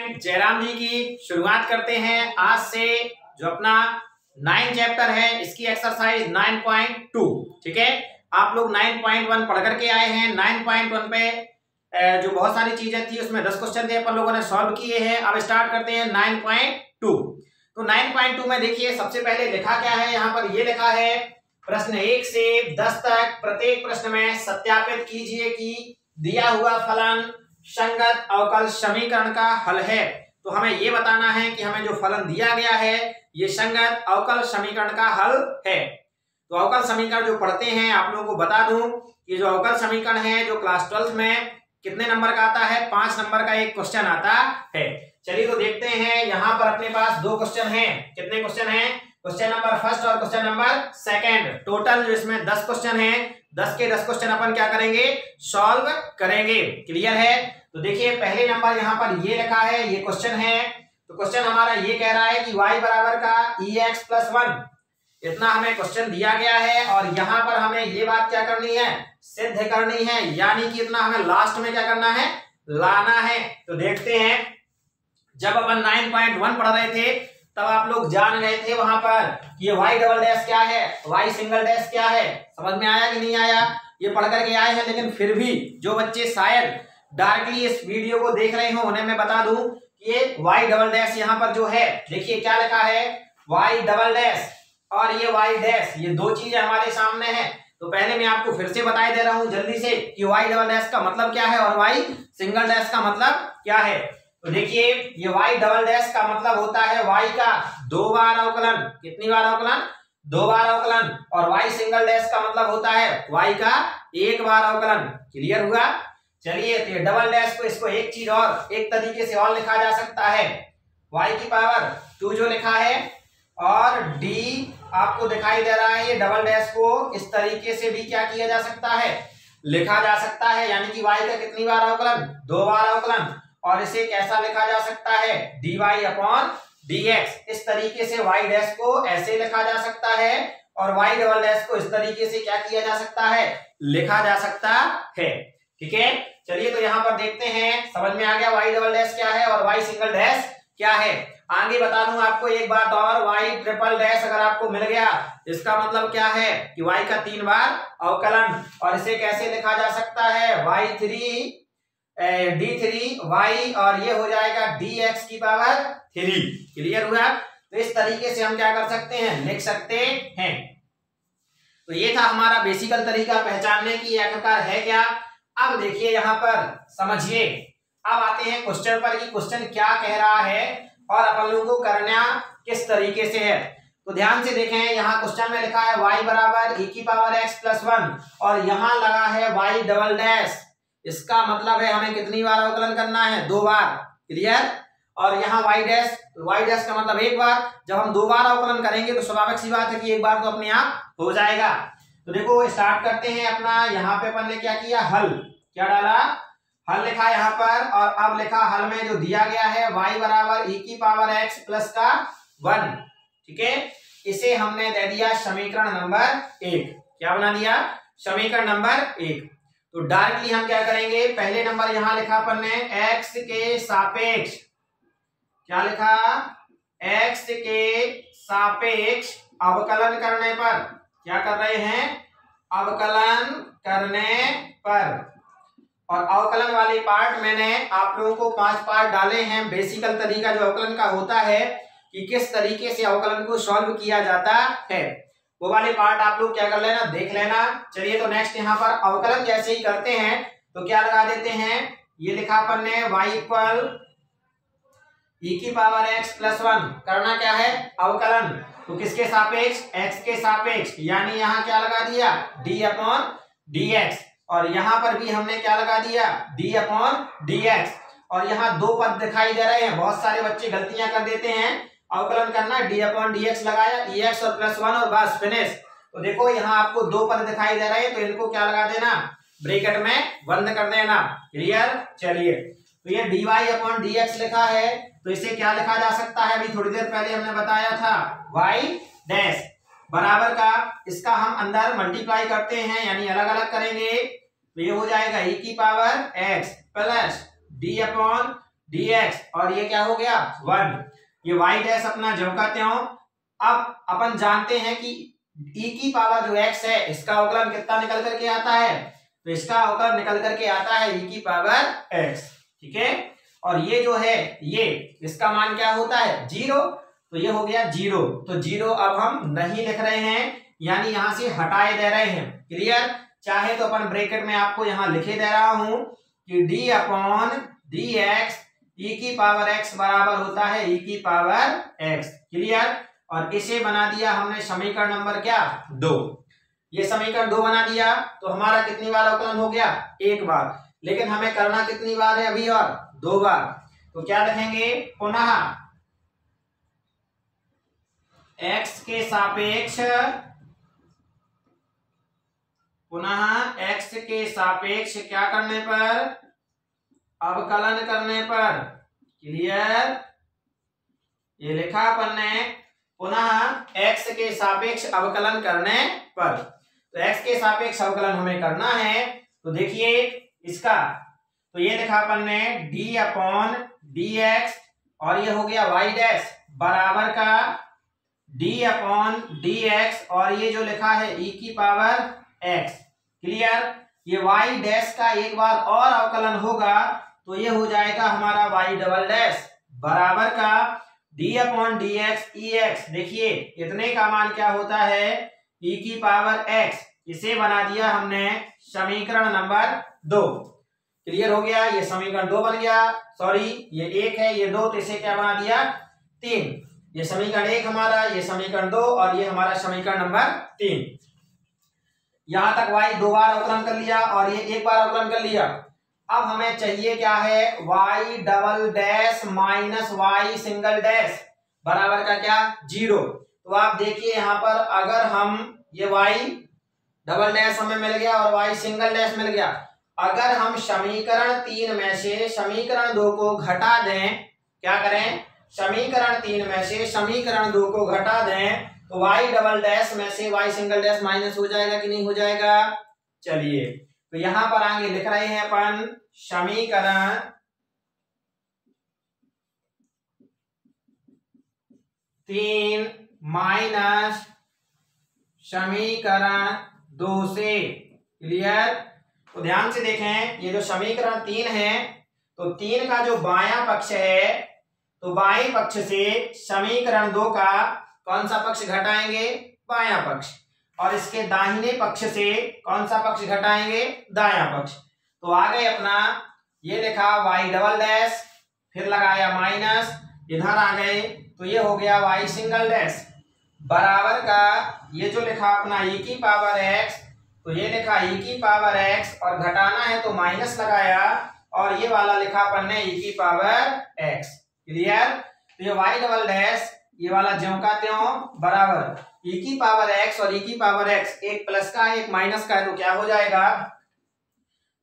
Student, Jairam जी की शुरुआत करते हैं आज से। जो अपना 9 चैप्टर है इसकी एक्सरसाइज 9.2, ठीक है। आप लोग 9.1 पढ़ करके आए हैं। 9.1 पे जो बहुत सारी चीजें थी उसमें 10 क्वेश्चन थे, अपन लोगों ने सॉल्व किए हैं। अब स्टार्ट करते हैं 9.2। तो 9.2 में देखिए सबसे पहले लिखा क्या है, यहाँ पर ये लिखा है प्रश्न 1 से 10 तक प्रत्येक प्रश्न में सत्यापित कीजिए कि दिया हुआ फलन संगत अवकल समीकरण का हल है। तो हमें ये बताना है कि हमें जो फलन दिया गया है ये संगत अवकल समीकरण का हल है। तो अवकल समीकरण जो पढ़ते हैं आप लोगों को बता दूं कि जो अवकल समीकरण है जो क्लास 12 में कितने नंबर का आता है, 5 नंबर का एक क्वेश्चन आता है। चलिए तो देखते हैं, यहाँ पर अपने पास 2 क्वेश्चन हैं। कितने क्वेश्चन हैं? क्वेश्चन नंबर फर्स्ट और क्वेश्चन नंबर सेकंड। टोटल जो इसमें 10 क्वेश्चन हैं, 10 के 10 क्वेश्चन अपन क्या करेंगे, सॉल्व करेंगे। क्लियर है? तो देखिए पहले नंबर यहाँ पर ये लिखा है, ये क्वेश्चन है। तो क्वेश्चन हमारा ये कह रहा है कि y बराबर का ex+1 इतना हमें क्वेश्चन दिया गया है और यहाँ पर हमें ये बात क्या करनी है, सिद्ध करनी है, यानी कि इतना हमें लास्ट में क्या करना है, लाना है। तो देखते हैं, जब अपन 9.1 पढ़ रहे थे तब आप लोग जान गए थे वहां पर कि ये y डबल डैश क्या है, y सिंगल डैश क्या है। समझ में आया कि नहीं आया? ये पढ़ करके आए हैं, लेकिन फिर भी जो बच्चे शायद डायरेक्टली इस वीडियो को देख रहे हो उन्हें मैं बता दूं कि ये y डबल डैश यहाँ पर जो है, देखिए क्या लिखा है, y डबल डैश और ये y डैश, ये दो चीजें हमारे सामने हैं। तो पहले मैं आपको फिर से बता दे रहा हूं जल्दी से कि y डबल डैश का मतलब क्या है और y सिंगल डैश का मतलब क्या है। तो देखिए ये y डबल डैश का मतलब होता है y का 2 बार अवकलन। कितनी बार अवकलन? 2 बार अवकलन। और y सिंगल डैश का मतलब होता है y का 1 बार अवकलन। क्लियर हुआ? चलिए तो ये डबल डैश को, इसको एक चीज और एक तरीके से और लिखा जा सकता है, y की पावर 2 जो लिखा है, और d आपको दिखाई दे रहा है, ये डबल डैश को इस तरीके से भी क्या किया जा सकता है, लिखा जा सकता है। यानी कि y का कितनी बार अवकलन? 2 बार अवकलन। और इसे कैसा लिखा जा सकता है, dy अपॉन dx। इस तरीके से y डैश को ऐसे लिखा जा सकता है और y डबल डैश को इस तरीके से क्या किया जा सकता है, लिखा जा सकता है। ठीक है, चलिए तो यहाँ पर देखते हैं, समझ में आ गया y डबल डैश क्या है और y सिंगल डैश क्या है। आगे बता दूं आपको एक बात और, y ट्रिपल डैश अगर आपको मिल गया इसका मतलब क्या है कि y का 3 बार अवकलन। और इसे कैसे लिखा जा सकता है, y3 d3y और ये हो जाएगा dx की पावर 3। क्लियर हुआ? तो इस तरीके से हम क्या कर सकते हैं, लिख सकते हैं। तो ये था हमारा बेसिकल तरीका पहचानने की आखिरकार है क्या। अब देखिए यहाँ पर समझिए, अब आते हैं क्वेश्चन पर कि क्वेश्चन क्या कह रहा है और अपन लोगों को करना किस तरीके से है। तो ध्यान से देखें, यहाँ क्वेश्चन में लिखा है y बराबर e⁻x+1 और यहाँ लगा है y डबल डैश। इसका मतलब है हमें कितनी बार अवकलन करना है, 2 बार। क्लियर? और यहाँ y डैश, तो y डैश का मतलब 1 बार। जब हम 2 बार अवकलन करेंगे तो स्वाभाविक सी बात है कि 1 बार तो अपने आप हो जाएगा। तो देखो स्टार्ट करते हैं अपना, यहाँ पे अपन ने क्या किया, हल क्या डाला, हल लिखा यहाँ पर। और अब लिखा हल में जो दिया गया है y बराबर e⁻x+1। ठीक है, इसे हमने दे दिया समीकरण नंबर 1। क्या बना दिया, समीकरण नंबर 1। तो डायरेक्टली हम क्या करेंगे, पहले नंबर यहाँ लिखा अपन ने x के सापेक्ष, क्या लिखा, x के सापेक्ष अवकलन करने पर, क्या कर रहे हैं, अवकलन करने पर। और अवकलन वाले पार्ट मैंने आप लोगों को 5 पार्ट डाले हैं। बेसिकल तरीका जो अवकलन का होता है कि किस तरीके से अवकलन को सॉल्व किया जाता है, वो वाले पार्ट आप लोग क्या कर लेना, देख लेना। चलिए तो नेक्स्ट यहाँ पर अवकलन जैसे ही करते हैं तो क्या लगा देते हैं, ये लिखा अपन ने y इक्वल e⁻x+1। करना क्या है, अवकलन। तो किसके सापेक्ष, x के सापेक्ष, यानी यहाँ क्या लगा दिया, d अपॉन dx। और यहाँ पर भी हमने क्या लगा दिया, d अपॉन dx। और यहाँ 2 पद दिखाई दे रहे हैं, बहुत सारे बच्चे गलतियां कर देते हैं, अवकलन करना d अपॉन dx लगाया, ex और +1 और बस फिनिश। तो देखो यहाँ आपको 2 पद दिखाई दे रहे हैं, तो इनको क्या लगा देना, ब्रैकेट में बंद कर देना। क्लियर? चलिए तो ये dy अपॉन dx लिखा है, तो इसे क्या लिखा जा सकता है, अभी थोड़ी देर पहले हमने बताया था, y डैश बराबर का, इसका हम अंदर मल्टीप्लाई करते हैं यानी अलग अलग करेंगे, तो ये हो जाएगा e⁻x plus d upon dx और ये क्या हो गया 1। ये y डैश अपना ज्यों का त्यों। अब अपन जानते हैं कि e की पावर जो x है इसका अवकलन कितना निकल करके आता है, तो इसका अवकलन निकल करके आता है e की पावर x। ठीक है, और ये जो है ये इसका मान क्या होता है 0, तो ये हो गया 0। तो 0 अब हम नहीं लिख रहे हैं, यानी यहां से हटाए दे रहे हैं। क्लियर, चाहे तो अपन ब्रैकेट में आपको यहां लिखे दे रहा हूं कि d अपॉन dx e की पावर x बराबर होता है e की पावर x। क्लियर, और इसे बना दिया हमने समीकरण नंबर क्या 2। ये समीकरण 2 बना दिया तो हमारा कितनी बार अवकलन हो गया 1 बार, लेकिन हमें करना कितनी बार है अभी और 2 बार। तो क्या लिखेंगे पुनः x के सापेक्ष, पुनः x के सापेक्ष क्या करने पर अवकलन करने पर। क्लियर, ये लिखा अपन ने पुनः x के सापेक्ष अवकलन करने पर। तो x के सापेक्ष अवकलन हमें करना है, तो देखिए इसका, तो ये लिखा अपन ने d अपॉन dx और ये हो गया y डैश बराबर का d अपॉन dx और ये जो लिखा है e की पावर x। क्लियर, ये y डैश का एक बार और अवकलन होगा तो ये हो जाएगा हमारा y डबल डैश बराबर का d अपॉन dx ex। देखिए इतने का मान क्या होता है e की पावर x। इसे बना दिया हमने समीकरण नंबर 2। क्लियर हो गया, ये समीकरण 2 बन गया। सॉरी ये 1 है, ये 2, तो इसे क्या बना दिया 3। ये समीकरण 1 हमारा, ये समीकरण 2 और ये हमारा समीकरण नंबर 3। यहां तक y 2 बार अवकलन कर लिया और ये 1 बार अवकलन कर लिया। अब हमें चाहिए क्या है y double dash minus y single dash बराबर का क्या 0। तो आप देखिए यहां पर अगर हम ये y डबल डैश हमें मिल गया और y सिंगल डैश मिल गया, अगर हम समीकरण 3 में से समीकरण 2 को घटा दें, क्या करें समीकरण 3 में से समीकरण 2 को घटा दें तो y डबल डैश में से y सिंगल डैश माइनस हो जाएगा कि नहीं हो जाएगा। चलिए तो यहां पर आगे लिख रहे हैं अपन समीकरण 3 माइनस समीकरण 2 से। क्लियर, तो ध्यान से देखें ये जो समीकरण 3 है तो 3 का जो बायां पक्ष है तो बाएं पक्ष से समीकरण 2 का कौन सा पक्ष घटाएंगे बायां पक्ष, और इसके दाहिने पक्ष से कौन सा पक्ष घटाएंगे दायां पक्ष। तो आ गए अपना ये लिखा y डबल डैश फिर लगाया माइनस, इधर आ गए तो ये हो गया y सिंगल डैश बराबर का ये जो लिखा अपना e की पावर x, तो ये लिखा e की पावर x और घटाना है तो माइनस लगाया और ये वाला लिखा अपन ने e की पावर x। क्लियर, तो ये y डबल डैश ये वाला ज्यों का त्यों बराबर e की पावर x और e की पावर x, एक प्लस का है एक माइनस का है तो क्या हो जाएगा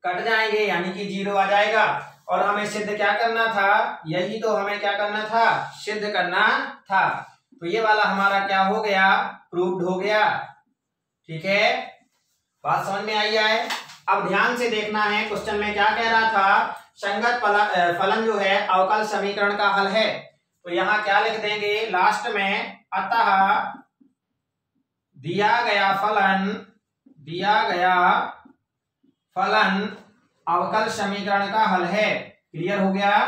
कट जाएंगे यानी कि 0 आ जाएगा। और हमें सिद्ध क्या करना था, यही तो हमें क्या करना था सिद्ध करना था। तो ये वाला हमारा क्या हो गया प्रूव्ड हो गया। ठीक है, बात समझ में आई है। अब ध्यान से देखना है क्वेश्चन में क्या कह रहा था, संगत फलन जो है अवकल समीकरण का हल है। तो यहाँ क्या लिख देंगे लास्ट में, अतः दिया गया फलन अवकल समीकरण का हल है। क्लियर हो गया,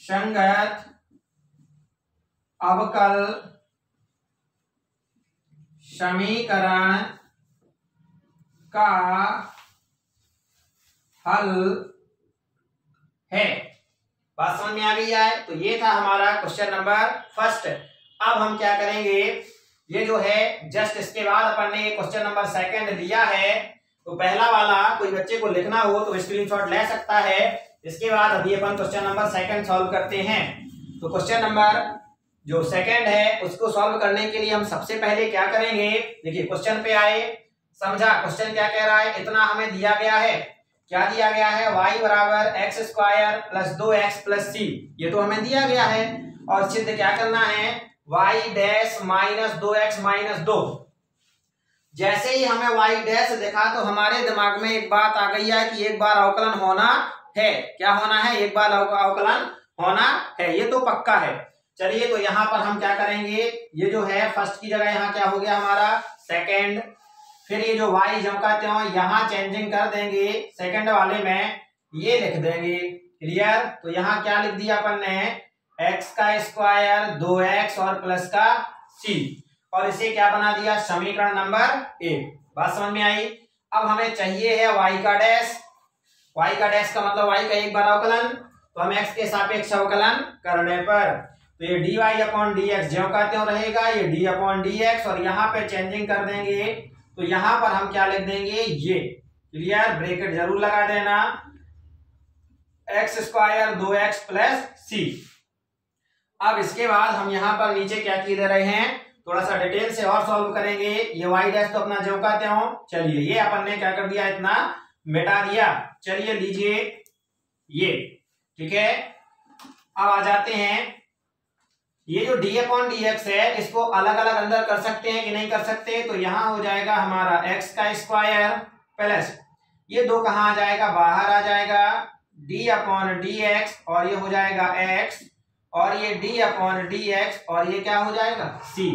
संगत अवकल समीकरण का हल है। बात समझ में आ गई है। तो ये था हमारा क्वेश्चन नंबर फर्स्ट। अब हम क्या करेंगे, ये जो है जस्ट इसके बाद अपन ने क्वेश्चन नंबर सेकंड लिया है, तो पहला वाला कोई बच्चे को लिखना हो तो स्क्रीनशॉट ले सकता है। इसके बाद अभी अपन क्वेश्चन नंबर सेकंड सॉल्व करते हैं। तो क्वेश्चन नंबर जो सेकंड है उसको सॉल्व करने के लिए हम सबसे पहले क्या करेंगे, देखिए क्वेश्चन पे आए, समझा क्वेश्चन क्या कह रहा है, इतना हमें दिया गया है, क्या दिया गया है y बराबर x square plus 2x plus c, ये तो हमें दिया गया है। और सिद्ध क्या करना है y dash minus 2x minus 2। जैसे ही हमें y डैश देखा तो हमारे दिमाग में एक बात आ गई है कि एक बार अवकलन होना है, क्या होना है, एक बार अवकलन होना है, ये तो पक्का है। चलिए तो यहाँ पर हम क्या करेंगे, ये जो है फर्स्ट की जगह यहाँ क्या हो गया हमारा सेकंड, फिर ये जो y जम का त्यों यहाँ चेंजिंग कर देंगे सेकंड वाले में, ये लिख देंगे। क्लियर, तो यहाँ क्या लिख दिया अपन ने, x का स्क्वायर 2x और प्लस का c, और इसे क्या बना दिया, समीकरण नंबर 1। बात समझ में आई। अब हमें चाहिए है y का डैश, y का डैश का मतलब y का एक बार अवकलन, तो हम x के सापेक्ष अवकलन करने पर तो ये dy अपॉन dx ज्यों का त्यों रहेगा, ये d अपॉन dx, और यहाँ पे चेंजिंग कर देंगे तो यहाँ पर हम क्या लिख देंगे, ये। क्लियर, ब्रैकेट जरूर लगा देना, x square 2x plus c। अब इसके बाद हम यहाँ पर नीचे क्या की दे रहे हैं, थोड़ा सा डिटेल से और सॉल्व करेंगे। ये y डैश तो अपना ज्यों का त्यों, चलिए ये अपन ने क्या कर दिया, इतना मिटा दिया। चलिए लीजिए ये, ठीक है। अब आ जाते हैं, ये जो d अपॉन dx है इसको अलग अलग अंदर कर सकते हैं कि नहीं कर सकते, तो यहां हो जाएगा हमारा x का स्क्वायर प्लस ये दो कहां आ जाएगा, बाहर आ जाएगा, d अपॉन dx, और ये हो जाएगा x, और ये d अपॉन dx, और ये क्या हो जाएगा c।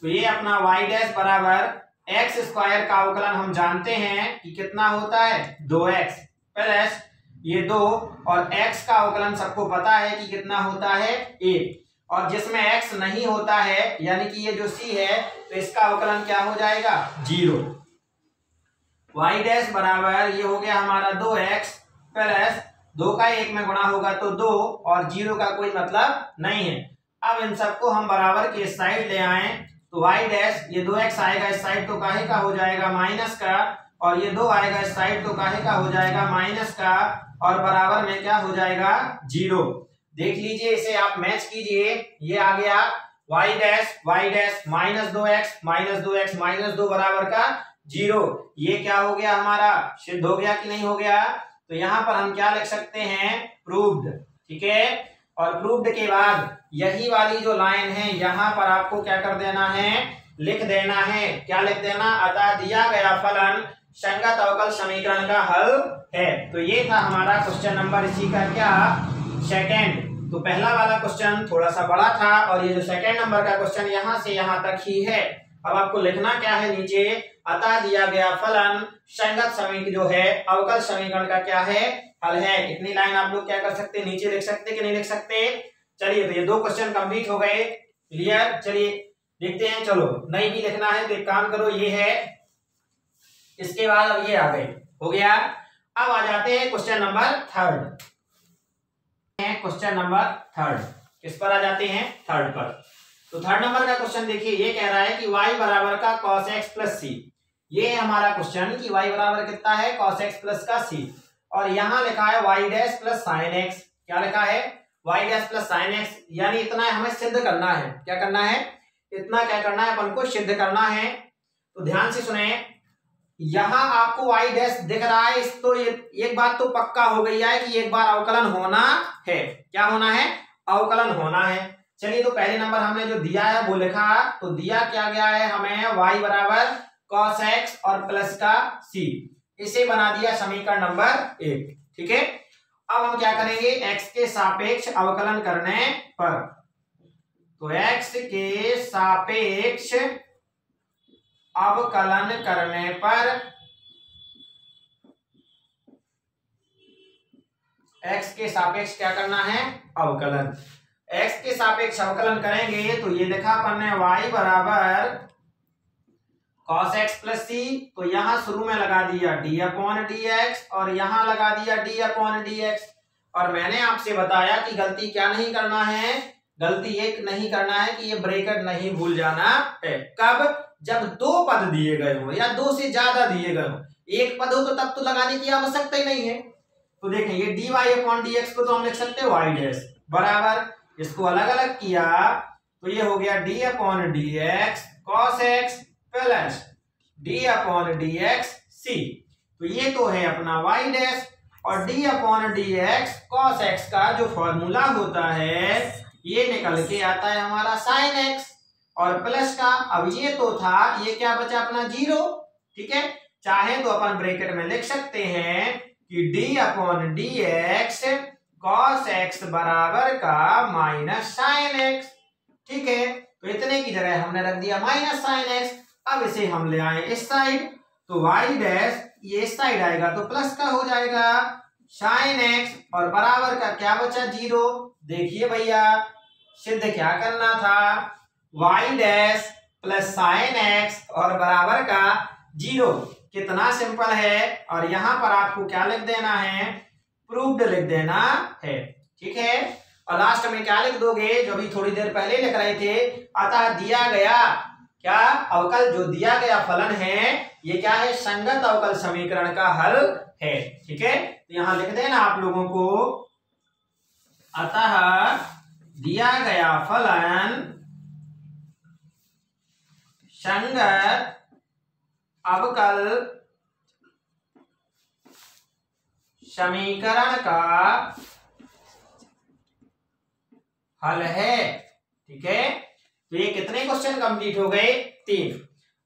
तो ये अपना y डैश बराबर x स्क्वायर का अवकलन हम जानते हैं कि कितना होता है 2x प्लस ये 2, और x का अवकलन सबको पता है कि कितना होता है 1, और जिसमें x नहीं होता है यानी कि ये जो c है तो इसका अवकलन क्या हो जाएगा 0। y डैश बराबर ये हो गया हमारा 2x प्लस 2 का 1 में गुणा होगा तो 2, और 0 का कोई मतलब नहीं है। अब इन सबको हम बराबर के इस साइड ले आए तो y डैश ये 2x आएगा इस साइड तो काहे का हो जाएगा माइनस का, और ये 2 आएगा इस साइड तो काहे का हो जाएगा माइनस का, और बराबर में क्या हो जाएगा 0। देख लीजिए इसे आप मैच कीजिए, ये आ गया y dash minus 2x minus 2 बराबर का 0। ये क्या हो गया हमारा, सिद्ध हो गया कि नहीं हो गया। तो यहाँ पर हम क्या लिख सकते हैं, प्रूव्ड, ठीक है। और प्रूव्ड के बाद यही वाली जो लाइन है यहाँ पर आपको क्या कर देना है, लिख देना है। क्या लिख देना, अतः दिया गया फलन संगत अवकल समीकरण का हल है। तो ये था हमारा क्वेश्चन नंबर, इसी का क्या सेकंड। तो पहला वाला क्वेश्चन थोड़ा सा बड़ा था, और ये जो सेकंड नंबर का क्वेश्चन यहाँ से यहाँ तक ही है। अब आपको लिखना क्या है नीचे, अतः दिया गया फलन संगत समीकरण जो है अवकल समीकरण का क्या है, हल है। इतनी लाइन आप लोग क्या कर सकते हैं, नीचे लिख सकते कि नहीं लिख सकते। चलिए तो ये 2 क्वेश्चन कंप्लीट हो गए। क्लियर, चलिए देखते हैं। चलो नहीं भी लिखना है तो एक काम करो, ये है, इसके बाद अब ये आ गए, हो गया। अब आ जाते हैं क्वेश्चन नंबर 3। क्वेश्चन नंबर 3 किस पर आ जाते हैं, 3 पर। तो 3 नंबर का क्वेश्चन देखिए, ये कह रहा है कि y बराबर का cos x प्लस c। ये है हमारा क्वेश्चन कि y बराबर कितना है, cos x प्लस का c, और यहाँ लिखा है y dash plus sin x। क्या लिखा है, y dash plus sin x, यानी इतना हमें सिद्ध करना है। क्या करना है, इतना क्या करना है, अपन को सिद्ध करना है। तो ध्यान से सुने, यहाँ आपको y डैश दिख रहा है, इस तो ये एक बात तो पक्का हो गई है कि एक बार अवकलन होना है। क्या होना है, अवकलन होना है। चलिए तो पहले नंबर हमने जो दिया है वो लिखा, तो दिया क्या गया है हमें, y बराबर cos x और प्लस का c, इसे बना दिया समीकरण नंबर 1, ठीक है। अब हम क्या करेंगे, x के सापेक्ष अवकलन करने पर, तो x के सापेक्ष अवकलन करने पर, x के सापेक्ष क्या करना है, अवकलन। x के सापेक्ष अवकलन करेंगे तो ये लिखा अपन ने y बराबर cos x प्लस c, तो यहां शुरू में लगा दिया d अपॉन dx, और यहां लगा दिया d अपॉन dx। और मैंने आपसे बताया कि गलती क्या नहीं करना है, गलती एक नहीं करना है कि ये ब्रैकेट नहीं भूल जाना है। कब, जब 2 पद दिए गए हो या 2 से ज्यादा दिए गए हो, एक पद हो तो तब तो लगाने की आवश्यकता ही नहीं है। तो देखें ये dy अपॉन dx को तो हम लिख सकते हैं y डैश बराबर, इसको अलग अलग किया तो ये हो गया d upon dx cos x plus d upon dx c। तो ये तो है अपना y डैश, और d upon dx cos x का जो फॉर्मूला होता है ये निकल के आता है हमारा sin x, और प्लस का, अब ये तो था, ये क्या बचा अपना 0, ठीक है। चाहे तो अपन ब्रैकेट में लिख सकते हैं कि D upon D x cos x बराबर का माइनस साइन एक्स। ठीक है, तो इतने की जगह हमने रख दिया माइनस साइन एक्स। अब इसे हम ले आए इस साइड, तो वाई डैश ये इस साइड आएगा तो प्लस का हो जाएगा साइन एक्स और बराबर का क्या बचा 0। देखिए भैया सिद्ध क्या करना था, Y dash plus sine X और बराबर का 0। कितना सिंपल है। और यहां पर आपको क्या लिख देना है, प्रूव्ड लिख देना है। ठीक है, और लास्ट में क्या लिख दोगे जो अभी थोड़ी देर पहले लिख रहे थे, अतः दिया गया क्या अवकल, जो दिया गया फलन है ये क्या है, संगत अवकल समीकरण का हल है। ठीक है, तो यहां लिख देना आप लोगों को, अतः दिया गया फलन संगत अवकल समीकरण का हल है। ठीक है, तो ये कितने क्वेश्चन कंप्लीट हो गए, 3।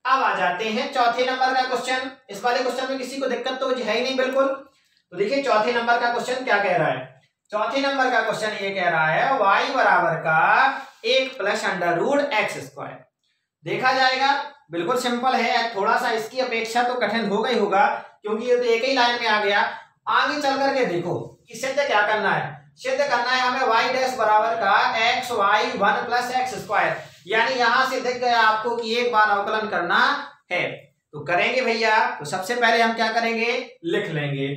अब आ जाते हैं चौथे नंबर का क्वेश्चन। इस वाले क्वेश्चन में किसी को दिक्कत तो है ही नहीं बिल्कुल। तो देखिए चौथे नंबर का क्वेश्चन क्या कह रहा है। चौथे नंबर का क्वेश्चन ये कह रहा है y बराबर का 1 plus under root x square. देखा जाएगा बिल्कुल सिंपल है, थोड़ा सा इसकी अपेक्षा तो कठिन होगा ही होगा क्योंकि ये तो एक ही लाइन में आ गया। आगे चल करके देखो कि सिद्ध क्या करना है। सिद्ध करना है हमें y डैश बराबर का X Y 1 plus X square, यानी यहां से दिख गया आपको कि एक बार अवकलन करना है। तो करेंगे भैया, तो सबसे पहले हम क्या करेंगे, लिख लेंगे।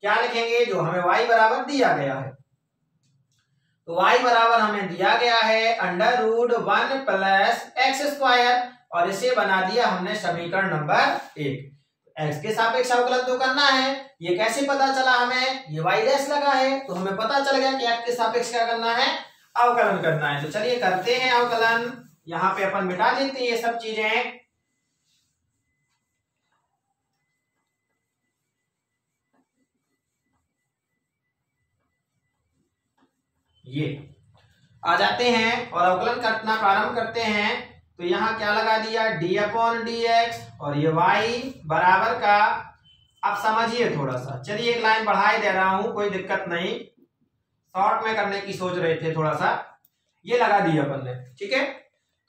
क्या लिखेंगे, जो हमें y बराबर दिया गया है। तो y बराबर हमें दिया गया है under root 1 plus X square और इसे बना दिया हमने समीकरण नंबर 1। x के सापेक्ष अवकलन तो करना है। ये कैसे पता चला हमें, ये y डैश लगा है तो हमें पता चल गया कि x के सापेक्ष क्या करना है, अवकलन करना है। तो चलिए करते हैं अवकलन। यहां पे अपन मिटा देते हैं ये सब चीजें। ये आ जाते हैं और अवकलन करना प्रारंभ करते हैं। तो यहाँ क्या लगा दिया, d अपॉन डी एक्स और ये y बराबर का, अब समझिए थोड़ा सा, चलिए एक लाइन बढ़ा ही दे रहा हूं, कोई दिक्कत नहीं, शॉर्ट में करने की सोच रहे थे थोड़ा सा, ये लगा दिया अपन ने। ठीक है,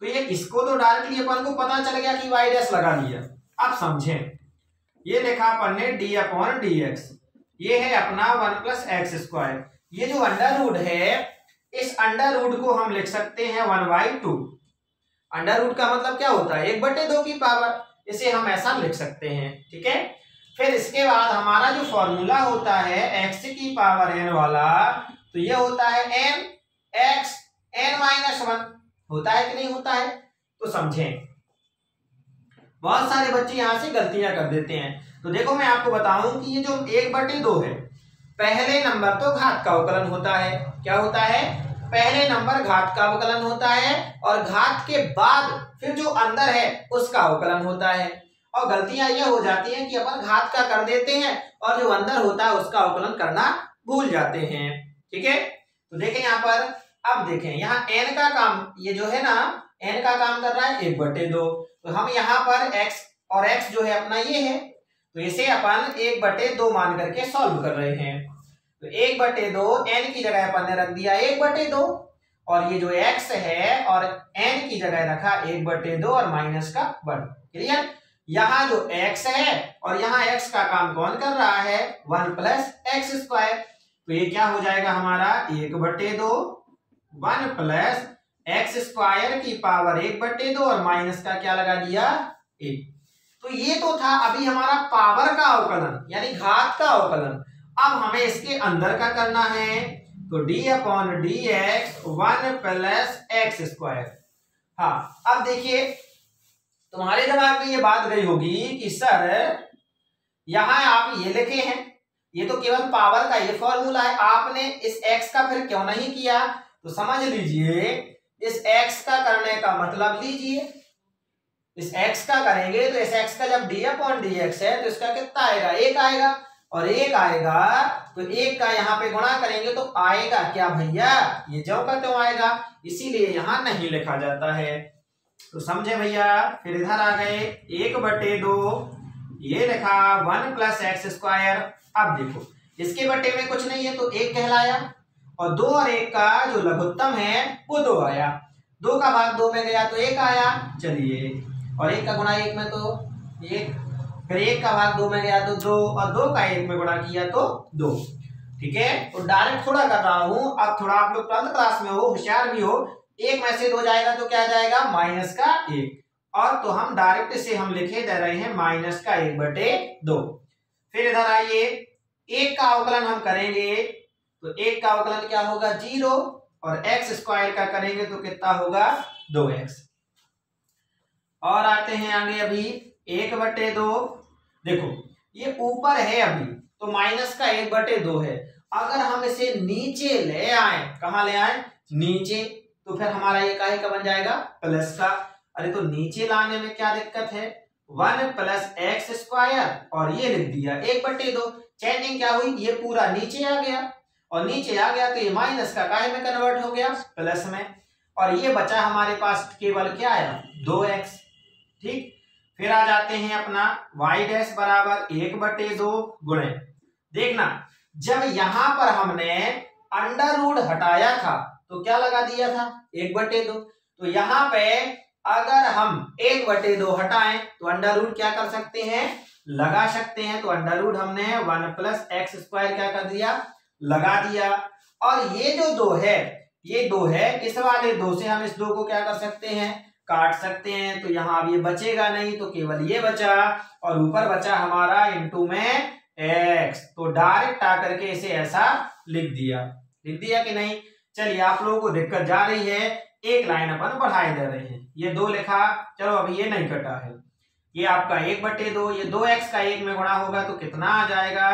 तो ये इसको तो डायरेक्टली अपन को पता चल गया कि y डैश लगा दिया। अब समझें, ये लिखा अपन ने d अपॉन डी एक्स, ये है अपना 1 प्लस एक्स स्क्वायर। ये जो अंडर रूट है, इस अंडर रूट को हम लिख सकते हैं 1/2। अंडर रूट का मतलब क्या होता है, 1/2 की पावर, इसे हम ऐसा लिख सकते हैं। ठीक है, फिर इसके बाद हमारा जो फॉर्मूला होता है x की पावर n वाला, तो ये होता है n x n-1 होता है कि नहीं होता है। तो समझें, बहुत सारे बच्चे यहां से गलतियां कर देते हैं। तो देखो मैं आपको बताऊं कि ये जो 1/2 है, पहले नंबर तो घात का अवकलन होता है। क्या होता है, पहले नंबर घात का अवकलन होता है और घात के बाद फिर जो अंदर है उसका अवकलन होता है। और गलतियां ये हो जाती हैं कि अपन घात का कर देते हैं और जो अंदर होता है उसका अवकलन करना भूल जाते हैं। ठीक है, तो देखें यहाँ पर, अब देखें यहाँ n का काम, ये जो है ना n का काम कर रहा है 1/2। तो हम यहाँ पर x और x जो है अपना ये है, तो इसे अपन 1/2 मान करके सॉल्व कर रहे हैं। तो 1/2 n की जगह अपन ने रख दिया 1/2 और ये जो x है और n की जगह रखा 1/2 और माइनस का 1। क्लियर, यहाँ जो x है और यहाँ x का काम कौन कर रहा है, 1 प्लस एक्स स्क्वायर। तो ये क्या हो जाएगा हमारा 1/2 1 प्लस एक्स स्क्वायर की पावर 1/2 और माइनस का क्या लगा दिया 1। तो ये तो था अभी हमारा पावर का अवकलन यानी घात का अवकलन। अब हमें इसके अंदर का करना है, तो d upon D x 1 plus X square. हाँ, अब देखिए तुम्हारे दिमाग में ये बात गई होगी कि सर यहां आप ये लिखे हैं, ये तो केवल पावर का ये फॉर्मूला है, आपने इस x का फिर क्यों नहीं किया। तो समझ लीजिए, इस x का करने का मतलब लीजिए, इस x का करेंगे तो इस x का जब d अपॉन डी एक्स है तो इसका कितना आएगा, 1 आएगा, और 1 आएगा तो 1 का यहाँ पे गुणा करेंगे तो आएगा क्या भैया, ये ज्यों का त्यों आएगा, इसीलिए यहाँ नहीं लिखा जाता है। तो समझे भैया, फिर इधर आ गए 1/2, ये लिखा 1 प्लस एक्स स्क्वायर। अब देखो इसके बटे में कुछ नहीं है तो 1 कहलाया, और 2 और 1 का जो लघुत्तम है वो 2 आया। 2 का भाग 2 में गया तो 1 आया, चलिए, और 1 का गुणा 1 में तो 1, फिर 1 का भाग 2 में गया तो 2, और 2 का 1 में गुणा किया तो 2। ठीक है, तो डायरेक्ट थोड़ा कर रहा हूं, अब थोड़ा आप लोग 12th क्लास में हो, होशियार भी हो, 1 में से 2 जाएगा तो क्या जाएगा, -1, और तो हम डायरेक्ट से हम लिखे दे रहे हैं -1/2। फिर इधर आइए, 1 का अवकलन हम करेंगे तो 1 का अवकलन क्या होगा, 0, और x² का करेंगे तो कितना होगा, 2x। और आते हैं आगे, अभी 1/2, देखो ये ऊपर है अभी तो -1/2 है, अगर हम इसे नीचे ले आए, कहां ले आए, नीचे, तो फिर हमारा ये काहे का बन जाएगा, प्लस का। अरे तो नीचे लाने में क्या दिक्कत है, 1 + x², और ये लिख दिया 1/2, चेंजिंग क्या हुई, ये पूरा नीचे आ गया, और नीचे आ गया तो ये माइनस का काहे में कन्वर्ट हो गया, प्लस में, और ये बचा हमारे पास केवल क्या आया, 2x। ठीक, फिर आ जाते हैं अपना y' बराबर 1/2 गुणे, देखना जब यहां पर हमने अंडर रूट हटाया था तो क्या लगा दिया था, 1/2, तो यहां पे अगर हम 1/2 हटाएं तो अंडर रूट क्या कर सकते हैं, लगा सकते हैं, तो अंडर रूट हमने 1 + x² क्या कर दिया, लगा दिया। और ये जो 2 है, ये 2 है, इस वाले 2 से हम इस 2 को क्या कर सकते हैं, काट सकते हैं, तो यहां अब ये बचेगा नहीं, तो केवल ये बचा, और ऊपर बचा हमारा इनटू में x, तो डायरेक्ट आकर के इसे ऐसा लिख दिया कि नहीं। चलिए, आप लोगों को दिक्कत जा रही है, एक लाइन अपन बढ़ाए दे रहे हैं, ये 2 लिखा, चलो अभी ये नहीं कटा है, ये आपका 1/2, ये 2x का 1 में गुणा होगा तो कितना आ जाएगा,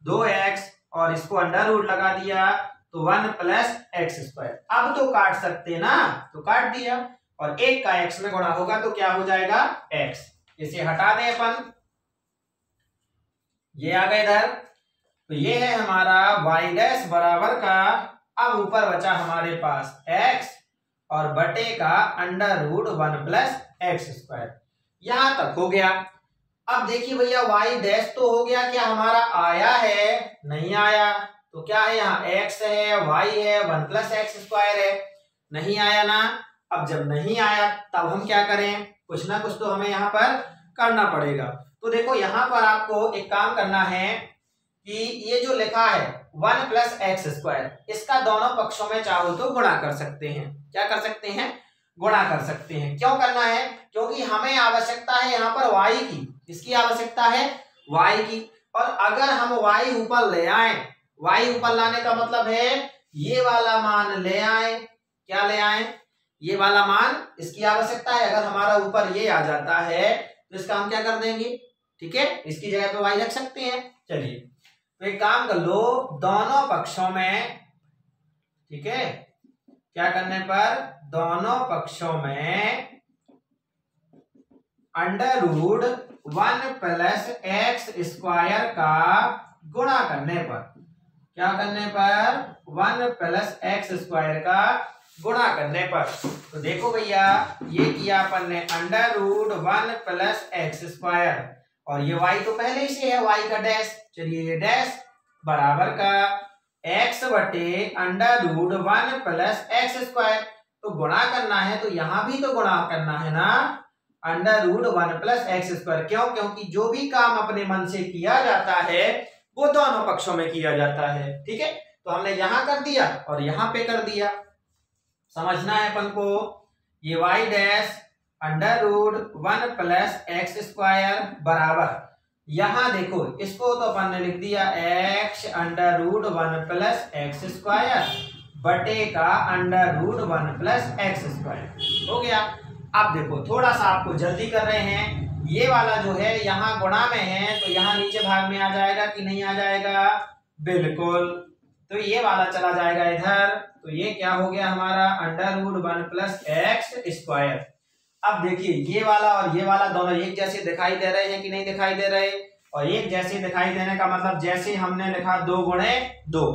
2x, और इसको अंडर रूट लगा दिया तो 1 + x²। अब तो काट सकते ना, तो काट दिया, और 1 का x में गुणा होगा तो क्या हो जाएगा, x। इसे हटा दें अपन, ये आ गए इधर, तो ये है हमारा y' बराबर का, अब ऊपर बचा हमारे पास x, और बटे का अंडर रूट 1 + x²। यहां तक हो गया। अब देखिए भैया, y' तो हो गया, क्या हमारा आया है, नहीं आया, तो क्या है, यहाँ x है, y है, 1 + x² है, नहीं आया ना। अब जब नहीं आया तब हम क्या करें, कुछ ना कुछ तो हमें यहाँ पर करना पड़ेगा। तो देखो, यहाँ पर आपको एक काम करना है कि ये जो लिखा है 1 + x², इसका दोनों पक्षों में चाहो तो गुणा कर सकते हैं। क्या कर सकते हैं, गुणा कर सकते हैं। क्यों करना है, क्योंकि हमें आवश्यकता है यहाँ पर y की, इसकी आवश्यकता है y की, और अगर हम y ऊपर ले आए, y ऊपर लाने का मतलब है ये वाला मान ले आए, क्या ले आए, ये वाला मान, इसकी आवश्यकता है। अगर हमारा ऊपर ये आ जाता है तो इसका हम क्या कर देंगे, ठीक है, इसकी जगह पे y रख सकते हैं। चलिए, तो एक काम कर लो, दोनों पक्षों में, ठीक है, क्या करने पर, दोनों पक्षों में अंडर रूट 1 + x² का गुणा करने पर, क्या करने पर, 1 + x² का गुणा करने पर, तो देखो भैया, ये किया अपन ने अंडर रूट 1 + x², और ये y तो पहले ही से है, y का डैश, चलिए ये डैश बराबर का x बटे अंडर रूट 1 + x², तो गुणा करना है तो यहां भी तो गुणा करना है ना, अंडर रूट 1 + x²। क्यों, क्योंकि जो भी काम अपने मन से किया जाता है वो दोनों पक्षों में किया जाता है। ठीक है, तो हमने यहां कर दिया और यहां पे कर दिया, समझना है अपन को। ये y' अंडर रूट 1 + x² बराबर, यहां देखो, इसको तो अपन ने लिख दिया x अंडर रूट 1 + x² बटे का अंडर रूट 1 + x², हो गया। अब देखो, थोड़ा सा आपको जल्दी कर रहे हैं, ये वाला जो है यहाँ गुणा में है तो यहाँ नीचे भाग में आ जाएगा कि नहीं आ जाएगा, बिल्कुल, तो ये वाला चला जाएगा इधर, तो ये क्या हो गया हमारा, अंडर रूट 1 + x²। अब देखिए, ये वाला और ये वाला दोनों एक जैसे दिखाई दे रहे हैं कि नहीं दिखाई दे रहे, और एक जैसे दिखाई देने का मतलब, जैसे हमने लिखा 2 × 2,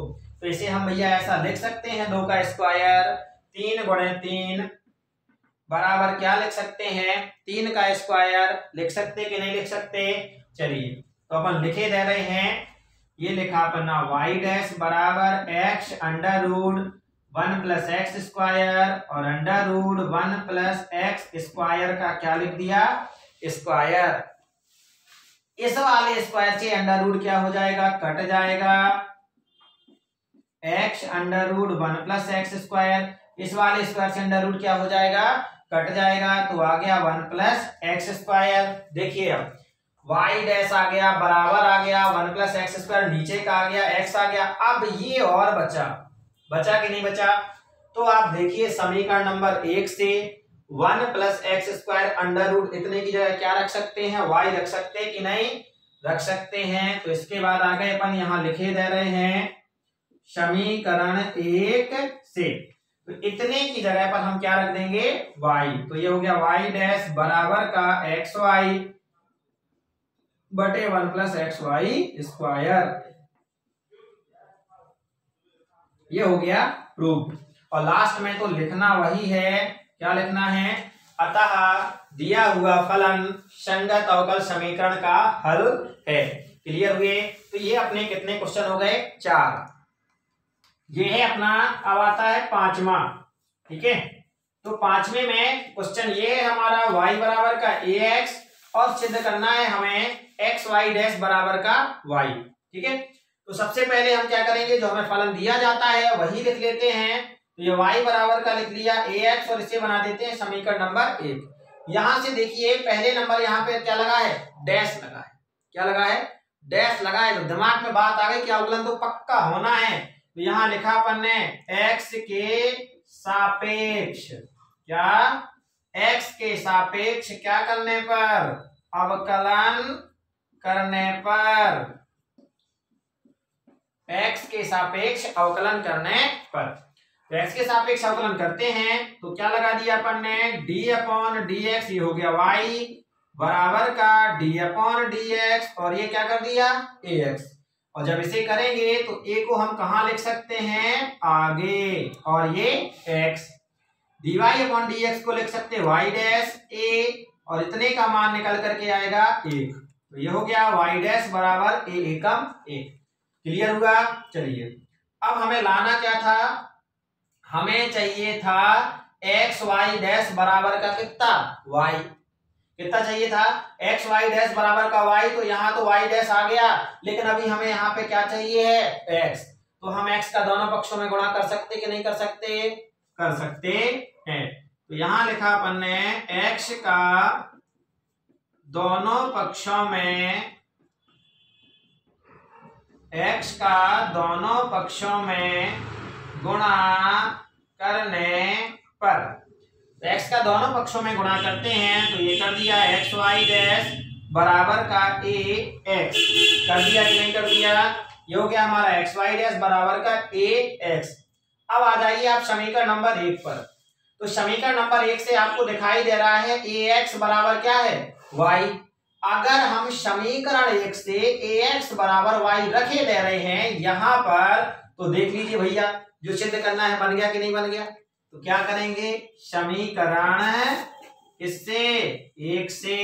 तो इसे हम भैया ऐसा लिख सकते हैं, 2 का स्क्वायर, 3 × 3 बराबर क्या लिख सकते हैं, 3 का स्क्वायर लिख सकते कि नहीं लिख सकते। चलिए, तो अपन लिखे दे रहे हैं, ये लिखा अपना y डैश बराबर x under root 1 plus X square और under root 1 plus X square का क्या लिख दिया, स्क्वायर। इस वाले स्क्वायर से अंडर रूट क्या हो जाएगा, कट जाएगा, x under root 1 plus X square, इस वाले स्क्वायर से अंडर रूट क्या हो जाएगा, कट जाएगा, तो आ गया 1 प्लस एक्स स्क्वायर। देखिए अब y डैश आ गया बराबर आ गया 1 प्लस एक्स स्क्वायर, नीचे का आ गया x आ गया। अब ये और बचा कि नहीं बचा, तो आप देखिए समीकरण नंबर 1 से 1 plus X square under root इतने की जगह क्या रख सकते हैं, y रख सकते हैं कि नहीं, रख सकते हैं। तो इसके बाद आगे अपन यहां लिखे दे रहे हैं समीकरण 1 से, तो इतने की जगह पर हम क्या रख देंगे, y। तो ये हो गया y डैश बराबर का xy बटे 1 प्लस एक्स वाई स्क्वायर, ये हो गया प्रूफ। और लास्ट में तो लिखना वही है, क्या लिखना है, अतः दिया हुआ फलन संगत अवकल समीकरण का हल है। क्लियर हुए। तो ये अपने कितने क्वेश्चन हो गए, 4। ये है अपना, अब आता है 5वां। ठीक है, तो 5वें में क्वेश्चन ये है हमारा y बराबर का ax और सिद्ध करना है हमें एक्स वाई डैश बराबर का y। ठीक है, तो सबसे पहले हम क्या करेंगे, जो हमें फलन दिया जाता है वही लिख लेते हैं। तो ये y बराबर का लिख लिया ax और इसे बना देते हैं समीकरण नंबर 1। यहां से देखिए पहले नंबर यहाँ पे क्या लगा है, डैश लगा है, क्या लगा है, डैश लगा है। तो दिमाग में बात आ गई कि अवकलन तो पक्का होना है। तो यहाँ लिखा अपन ने x के सापेक्ष, क्या, x के सापेक्ष क्या करने पर, अवकलन करने पर, x के सापेक्ष अवकलन करने पर। तो x के सापेक्ष अवकलन करते हैं तो क्या लगा दिया अपन ने, d अपॉन dx, ये हो गया y बराबर का d अपॉन dx और ये क्या कर दिया, ax। और जब इसे करेंगे तो a को हम कहां लिख सकते हैं, आगे, और ये x, dy अपॉन dx को लिख सकते हैं y डैश a और इतने का मान निकल करके आएगा 1। तो ये हो गया y डैश बराबर a एकम 1। क्लियर हुआ। चलिए अब हमें लाना क्या था, हमें चाहिए था एक्स वाई डैश बराबर का कितना, y, कितना चाहिए था, एक्स वाई डैश बराबर का y। तो यहाँ तो y डैश आ गया, लेकिन अभी हमें यहाँ पे क्या चाहिए है, x। तो हम x का दोनों पक्षों में गुणा कर सकते कि नहीं कर सकते, कर सकते हैं। तो यहाँ लिखा अपन ने x का दोनों पक्षों में, x का दोनों पक्षों में गुणा करने पर, x का दोनों पक्षों में गुणा करते हैं तो ये कर दिया एक्स वाई डैश बराबर का a x, कर दिया कि नहीं कर दिया, ये हो गया हमारा एक्स वाई डैश बराबर का a x। अब आ जाइए आप समीकरण नंबर 1 पर। तो समीकरण नंबर 1 से आपको दिखाई दे रहा है ax बराबर क्या है, y। अगर हम समीकरण 1 से ax बराबर y रखे दे रहे हैं यहां पर, तो देख लीजिए भैया जो सिद्ध करना है बन गया कि नहीं बन गया। तो क्या करेंगे, समीकरण इससे 1 से,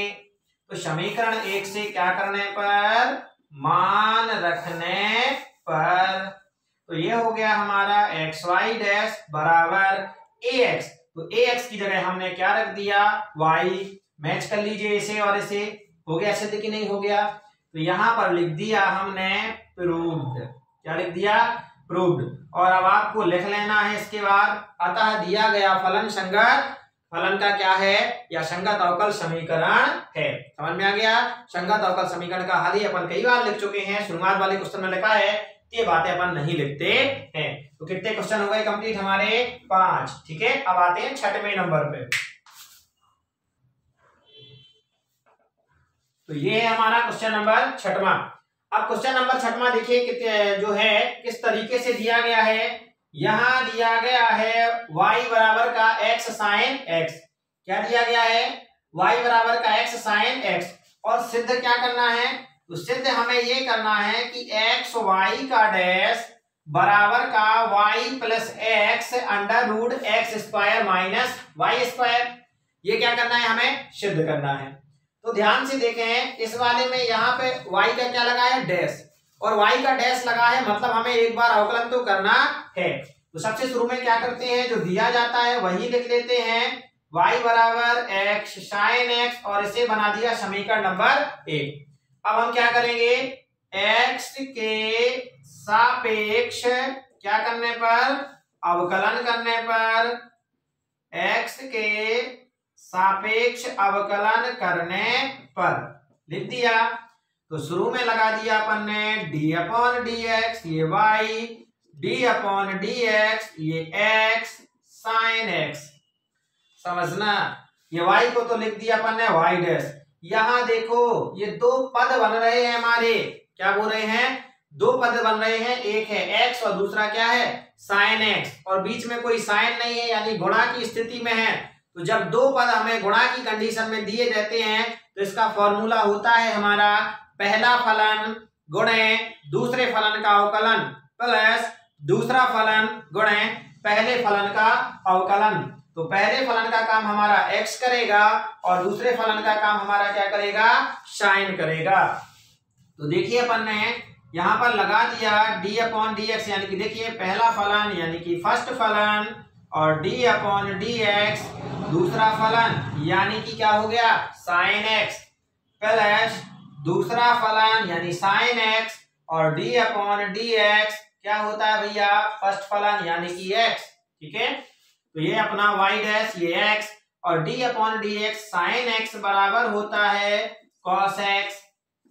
तो समीकरण 1 से क्या करने पर, मान रखने पर, तो ये हो गया हमारा एक्स वाई डैश बराबर ax। तो ax की जगह हमने क्या रख दिया, y। मैच कर लीजिए इसे और इसे, हो गया सिद्ध कि नहीं हो गया। तो यहां पर लिख दिया हमने प्रूव्ड, क्या लिख दिया, प्रूव्ड। और अब आपको लिख लेना है इसके बाद, अतः दिया गया फलन संगत, फलन का क्या है, या संगत अवकल समीकरण है। समझ में आ गया। संगत अवकल समीकरण का हल ही अपन कई बार लिख चुके हैं, शुरुआत वाले क्वेश्चन में लिखा है, ये बातें अपन नहीं लिखते हैं। तो कितने क्वेश्चन हो गए कंप्लीट हमारे, 5। ठीक है, अब आते हैं 6वें नंबर पे। तो ये है हमारा क्वेश्चन नंबर 6वां। अब क्वेश्चन नंबर 6वां देखिए जो है किस तरीके से दिया गया है। यहां दिया गया है y बराबर का x साइन x, क्या दिया गया है, y बराबर का x साइन x। और सिद्ध क्या करना है, तो सिद्ध हमें ये करना है कि x y का डैश बराबर का y plus x under root x square minus Y square, ये क्या करना है, हमें सिद्ध करना है। तो ध्यान से देखें इस वाले में यहाँ पे y का क्या लगा है, डैश, और y का डैश लगा है, मतलब हमें एक बार अवकलन तो करना है। तो सबसे शुरू में क्या करते हैं, जो दिया जाता है वही लिख लेते हैं, y बराबर x sin x, और इसे बना दिया समीकरण नंबर 1। अब हम क्या करेंगे, x के सापेक्ष क्या करने पर, अवकलन करने पर, x के सापेक्ष अवकलन करने पर लिख दिया। तो शुरू में लगा दिया अपन ने d अपॉन डी एक्स, ये y, d upon D x, ये x साइन x। समझना, ये y को तो लिख दिया अपन ने y डैश। यहां देखो ये दो पद बन रहे हैं हमारे, क्या बोल रहे हैं, दो पद बन रहे हैं, एक है x और दूसरा क्या है साइन x, और बीच में कोई साइन नहीं है, यानी गुणा की स्थिति में है। तो जब दो पद हमें गुणा की कंडीशन में दिए जाते हैं तो इसका फॉर्मूला होता है हमारा पहला फलन गुणे दूसरे फलन का अवकलन प्लस दूसरा फलन गुणे पहले फलन का अवकलन। तो पहले फलन का काम हमारा x करेगा और दूसरे फलन का काम हमारा क्या करेगा, साइन करेगा। तो देखिए अपन ने यहां पर लगा दिया d अपॉन डी एक्स, यानी कि देखिए पहला फलन यानी कि फर्स्ट फलन, और d अपॉन डी एक्स दूसरा फलन यानी कि क्या हो गया साइन x, प्लस दूसरा फलन यानी साइन x, और d अपॉन डी एक्स क्या होता है भैया फर्स्ट फलन यानी कि x। ठीक है, तो ये अपना y डैश, ये x, और d upon D X sine x बराबर होता है cos x,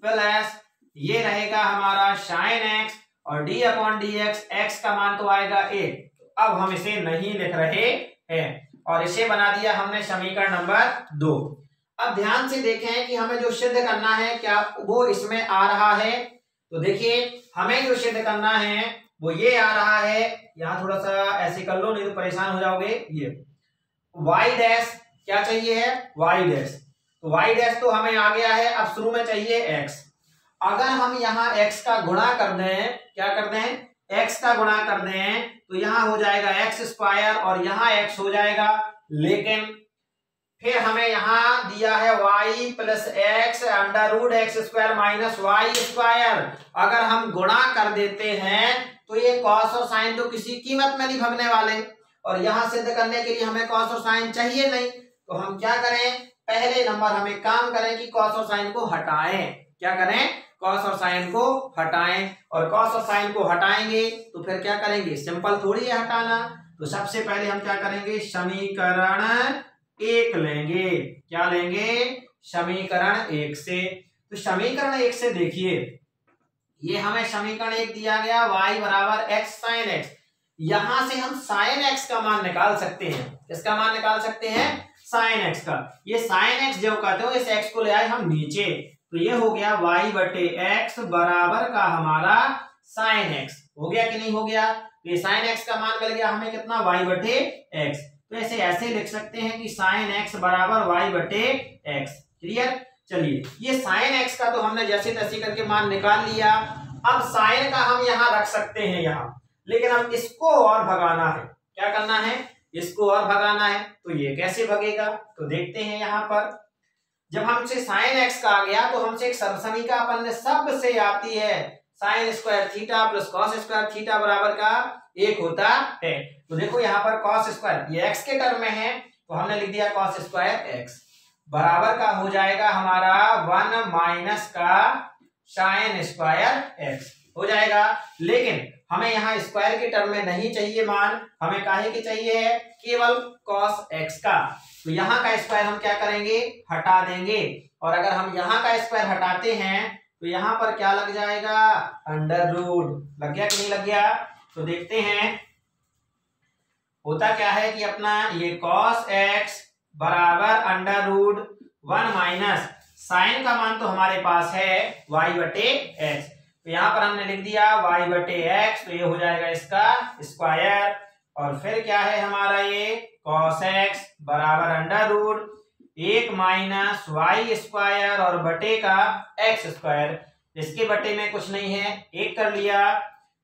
प्लस ये रहेगा हमारा साइन x, और d upon D x x का मान तो आएगा 1। अब हम इसे नहीं लिख रहे हैं और इसे बना दिया हमने समीकरण नंबर 2। अब ध्यान से देखें कि हमें जो सिद्ध करना है क्या वो इसमें आ रहा है। तो देखिए हमें जो सिद्ध करना है वो ये आ रहा है, यहाँ थोड़ा सा ऐसे कर लो नहीं तो परेशान हो जाओगे। ये y डैश क्या चाहिए है, y डैश, तो y डैश तो हमें आ गया है। अब शुरू में चाहिए x। अगर हम यहाँ x का गुणा कर दें, क्या कर दें, x का गुणा कर दें, तो यहाँ हो जाएगा x स्क्वायर और यहाँ x हो जाएगा। लेकिन फिर हमें यहाँ दिया है y plus x under root x square minus Y square. अगर हम गुणा कर देते हैं तो ये कॉस और साइन तो किसी कीमत में नहीं भगने वाले, और यहाँ सिद्ध करने के लिए हमें कॉस और साइन चाहिए नहीं। तो हम क्या करें, पहले नंबर हमें काम करें कि कॉस और साइन को हटाएं। क्या करें, कॉस और साइन को हटाएं, और कॉस और साइन को हटाएंगे तो फिर क्या करेंगे, सिंपल थोड़ी है हटाना। तो सबसे पहले हम क्या करेंगे, समीकरण 1 लेंगे। क्या लेंगे, समीकरण 1 से। तो समीकरण 1 से देखिए ये हमें समीकरण 1 दिया गया y बराबर x साइन x। यहां से हम साइन x का मान निकाल सकते हैं। किसका मान निकाल सकते हैं, साइन x का। ये साइन x जो कहते हो, इस x को ले आए हम नीचे, तो ये हो गया y बटे x बराबर का हमारा साइन x। हो गया कि नहीं हो गया, तो ये साइन x का मान मिल गया हमें कितना, y बटे x। तो ऐसे ऐसे लिख सकते हैं कि साइन x बराबर y बटे x। क्लियर, चलिए ये साइन x का तो हमने जैसे तैसे करके मान निकाल लिया। अब साइन का हम यहाँ रख सकते हैं यहाँ, लेकिन अब इसको और भगाना है। क्या करना है, इसको और भगाना है। तो ये कैसे भगेगा, तो देखते हैं यहाँ पर। जब हमसे साइन x का आ गया तो हमसे एक सरसमीका अपन ने सबसे आती है, sine square theta plus cos square theta बराबर का 1 होता है। तो देखो यहाँ पर कॉस स्क्वायर ये x के टर्म में है, तो हमने लिख दिया कॉस स्क्वायर x बराबर का हो जाएगा हमारा 1 माइनस का साइन स्क्वायर x हो जाएगा। लेकिन हमें यहाँ स्क्वायर के टर्म में नहीं चाहिए मान, हमें काहे की चाहिए है, केवल कॉस x का। तो यहाँ का स्क्वायर हम क्या करेंगे, हटा देंगे, और अगर हम यहाँ का स्क्वायर हटाते हैं तो यहाँ पर क्या लग जाएगा, अंडर रूट। लग गया कि नहीं लग गया, तो देखते हैं होता क्या है कि अपना ये कॉस x बराबर अंडर रूट 1 माइनस साइन का मान तो हमारे पास है y बटे x। तो यहाँ पर हमने लिख दिया y बटे x, तो ये हो जाएगा इसका स्क्वायर, और फिर क्या है हमारा ये cos x बराबर under root 1 minus Y square और बटे का x स्क्वायर। इसके बटे में कुछ नहीं है, 1 कर लिया,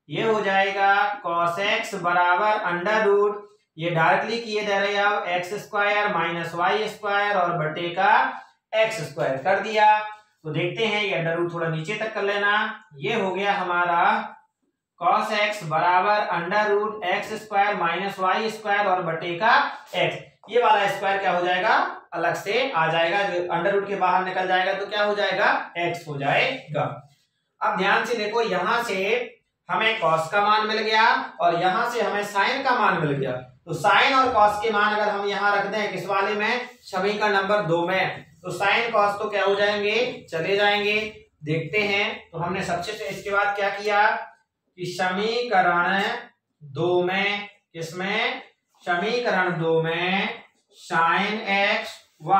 ये हो जाएगा cos x बराबर अंडर रूट, ये डायरेक्टली किए दे रहे हैं x square minus Y square और बटे का x स्क्वायर कर दिया। तो देखते हैं, ये अंडर रूट थोड़ा नीचे तक कर लेना। ये हो गया हमारा cos x बराबर under root x square minus Y square और बटे का x। ये वाला स्क्वायर क्या हो जाएगा, अलग से आ जाएगा, जो अंडर रूट के बाहर निकल जाएगा तो क्या हो जाएगा, x हो जाएगा। अब ध्यान से देखो, यहां से हमें cos का मान मिल गया और यहां से हमें sin का मान मिल गया। तो sin और cos के मान अगर हम यहाँ रख दें किस वाले में, समीकरण नंबर 2 में, तो sin cos तो क्या हो जाएंगे, चले जाएंगे। देखते हैं, तो हमने सबसे इसके बाद क्या किया कि समीकरण 2 में, किसमें, समीकरण 2 में sin x व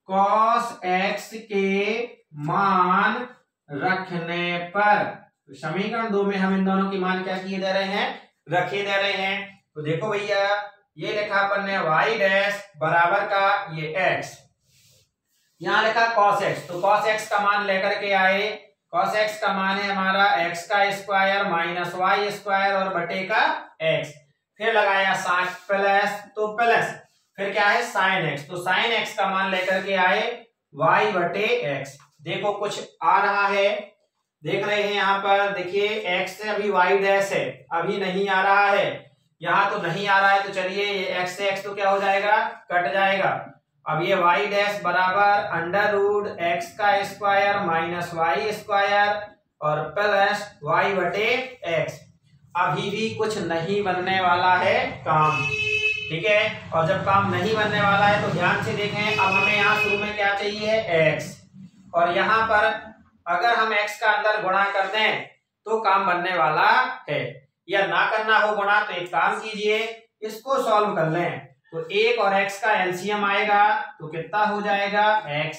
cos x के मान रखने पर, तो समीकरण 2 में हम इन दोनों के मान क्या किए दे रहे हैं, रखे दे रहे हैं। तो देखो भैया, ये लिखा अपन ने y डैश बराबर का ये x, यहां लिखा cos x, तो cos x का मान लेकर के आए। cos x का मान है हमारा x का स्क्वायर माइनस वाई स्क्वायर और बटे का x, फिर लगाया साथ प्लस, तो प्लस, फिर क्या है sin x, तो sin x का मान लेकर के आए y बटे x। देखो कुछ आ रहा है, देख रहे हैं यहाँ पर, देखिए x से अभी y डैश है, अभी नहीं आ रहा है, यहाँ तो नहीं आ रहा है, तो चलिए ये x से x तो क्या हो जाएगा, कट जाएगा। अब ये y डैश बराबर अंडर रूट x का स्क्वायर माइनस वाई स्क्वायर और प्लस y बटे x। अभी भी कुछ नहीं बनने वाला है काम, ठीक है। और जब काम नहीं बनने वाला है तो ध्यान से देखें, अब हमें यहाँ शुरू में क्या चाहिए, x, और यहाँ पर अगर हम x का अंदर गुणा कर दें तो काम बनने वाला है, या ना करना हो गुणा तो एक काम कीजिए, इसको सॉल्व कर लें। तो 1 और x का एलसीएम आएगा तो कितना हो जाएगा, x।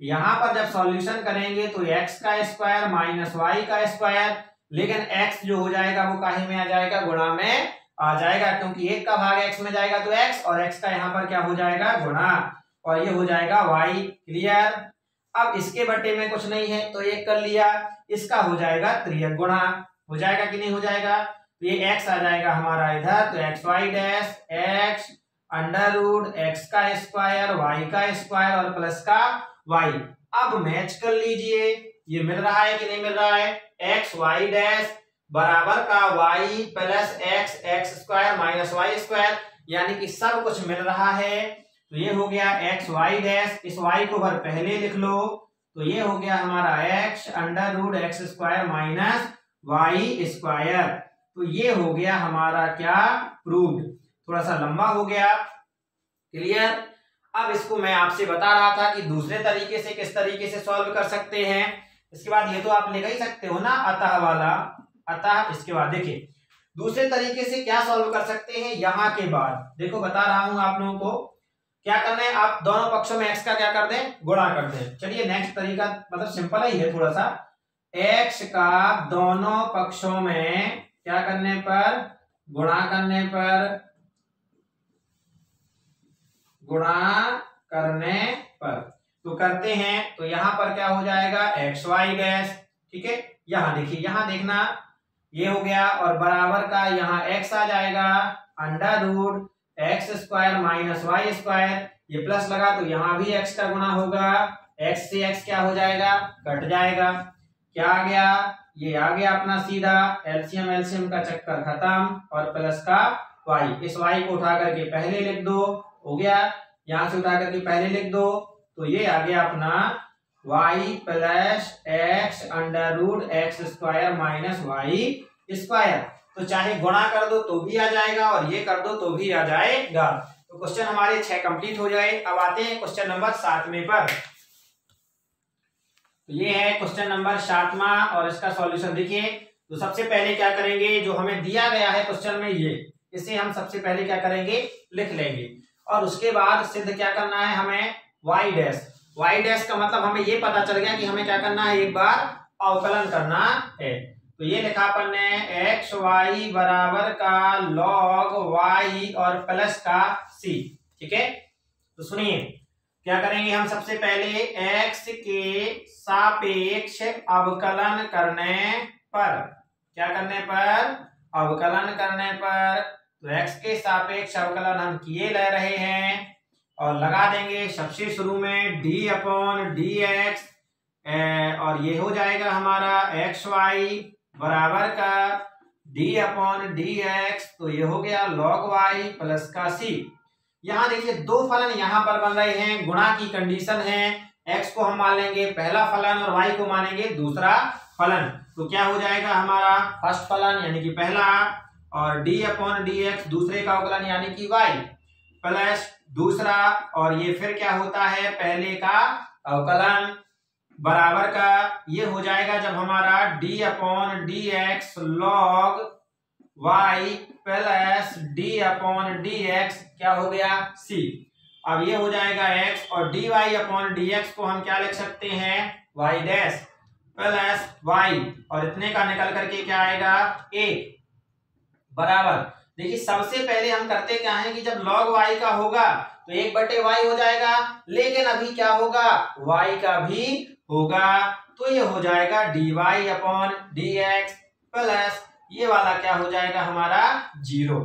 यहाँ पर जब सॉल्यूशन करेंगे तो x का स्क्वायर माइनस वाई का स्क्वायर, लेकिन x जो हो जाएगा वो काहे में आ जाएगा, गुणा में आ जाएगा, क्योंकि 1 का भाग x में जाएगा तो x, और x का यहाँ पर क्या हो जाएगा, गुणा, और ये हो जाएगा y। क्लियर। अब इसके बटे में कुछ नहीं है तो 1 कर लिया, इसका हो जाएगा 3 गुणा, हो जाएगा कि नहीं हो जाएगा, तो ये x आ जाएगा हमारा इधर, तो X Y dash x under root X का स्क्वायर वाई का स्क्वायर और प्लस का y। अब मैच कर लीजिए, ये मिल रहा है कि नहीं मिल रहा है, एक्स वाई डैश बराबर का y plus X square minus Y square, यानी कि सब कुछ मिल रहा है। तो ये हो गया एक्स वाई डैश, इस y को भर पहले लिख लो, तो ये हो गया हमारा x under root x square minus Y square. तो ये हो गया हमारा क्या, प्रूव्ड। थोड़ा सा लंबा हो गया, क्लियर। अब इसको मैं आपसे बता रहा था कि दूसरे तरीके से किस तरीके से सॉल्व कर सकते हैं। इसके बाद ये तो आप लिख ही सकते हो ना, अतः वाला, अतः। इसके बाद देखिए दूसरे तरीके से क्या सॉल्व कर सकते हैं, यहाँ के बाद देखो बता रहा हूं आप लोगों को क्या करना है, आप दोनों पक्षों में x का क्या कर दें, गुणा कर दें। चलिए नेक्स्ट तरीका मतलब सिंपल ही है थोड़ा सा, x का दोनों पक्षों में क्या करने पर, गुणा करने पर, गुणा करने पर, तो करते हैं। तो यहां पर क्या हो जाएगा, एक्स वाई डैश, ठीक है। यहां देखिए, यहां देखना, ये हो गया और बराबर का यहाँ x आ जाएगा under root x square minus Y square, ये प्लस लगा तो यहाँ भी x का गुणा होगा, x से x क्या हो जाएगा, कट जाएगा। क्या आ गया, ये आ गया अपना सीधा एलसीएम, एलसीएम का चक्कर खत्म, और प्लस का y, इस y को उठा करके पहले लिख दो, हो गया। यहां से उठा करके पहले लिख दो, तो ये आ गया अपना y plus x under root x square minus Y square. तो चाहे गुणा कर दो तो भी आ जाएगा और ये कर दो तो भी आ जाएगा। तो क्वेश्चन हमारे 6 कंप्लीट हो जाए। अब आते हैं क्वेश्चन नंबर 7वें पर। तो ये है क्वेश्चन नंबर 7वां और इसका सॉल्यूशन देखिए। तो सबसे पहले क्या करेंगे, जो हमें दिया गया है क्वेश्चन में ये, इसे हम सबसे पहले क्या करेंगे, लिख लेंगे, और उसके बाद सिद्ध क्या करना है हमें, y डैश। y डैश का मतलब हमें ये पता चल गया कि हमें क्या करना है, एक बार अवकलन करना है। तो ये लिखा अपन ने एक्स वाई बराबर का log y और प्लस का c, ठीक है। तो सुनिए क्या करेंगे हम, सबसे पहले x के सापेक्ष अवकलन करने पर, क्या करने पर, अवकलन करने पर, तो x के सापेक्ष अवकलन हम किए ले रहे हैं और लगा देंगे सबसे शुरू में d अपॉन डी एक्स, और ये हो जाएगा हमारा एक्स वाई बराबर का डी अपॉन डी एक्स, तो ये हो गया log y प्लस का c। यहाँ देखिए दो फलन यहाँ पर बन रहे हैं, गुणा की कंडीशन है, x को हम मान लेंगे पहला फलन और y को मानेंगे दूसरा फलन। तो क्या हो जाएगा हमारा फर्स्ट फलन यानी कि पहला और d अपॉन डी एक्स दूसरे का अवकलन यानी कि y प्लस दूसरा, और ये फिर क्या होता है पहले का अवकलन बराबर का ये हो जाएगा जब हमारा d upon D x log y plus d upon D x क्या हो गया c। अब ये हो जाएगा x और dy अपॉन dx को हम क्या लिख सकते हैं y डैश प्लस y, और इतने का निकल करके क्या आएगा 1 बराबर। देखिए सबसे पहले हम करते क्या है कि जब log y का होगा तो 1/y हो जाएगा, लेकिन अभी क्या होगा y का भी होगा, तो ये हो जाएगा dy अपॉन dx प्लस ये वाला क्या हो जाएगा हमारा 0।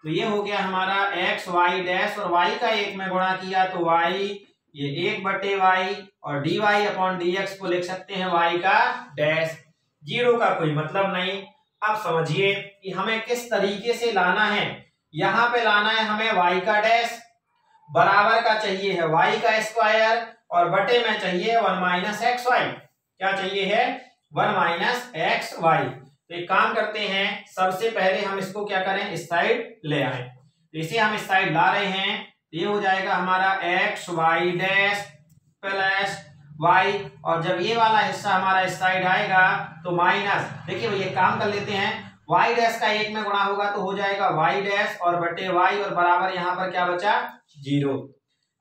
तो ये हो गया हमारा x y डैश और y का 1 में गुणा किया तो y ये 1/y और dy अपॉन dx को लिख सकते हैं y का डैश, 0 का कोई मतलब नहीं। अब समझिए कि हमें किस तरीके से लाना है, यहाँ पे लाना है हमें y का डैश बराबर का चाहिए है y का स्क्वायर और बटे में चाहिए 1 माइनस एक्स वाई। क्या चाहिए है 1 माइनस एक्स वाई। तो एक काम करते हैं, सबसे पहले हम इसको क्या करें इस साइड ले आए, तो इसे हम इस साइड ला रहे हैं, तो ये हो जाएगा हमारा x Y dash plus y, और जब ये वाला हिस्सा हमारा इस साइड आएगा तो माइनस, देखिए ये काम कर लेते हैं, वाई डैश का 1 में गुणा होगा तो हो जाएगा वाई डैश और बटे वाई और बराबर यहाँ पर क्या बचा 0।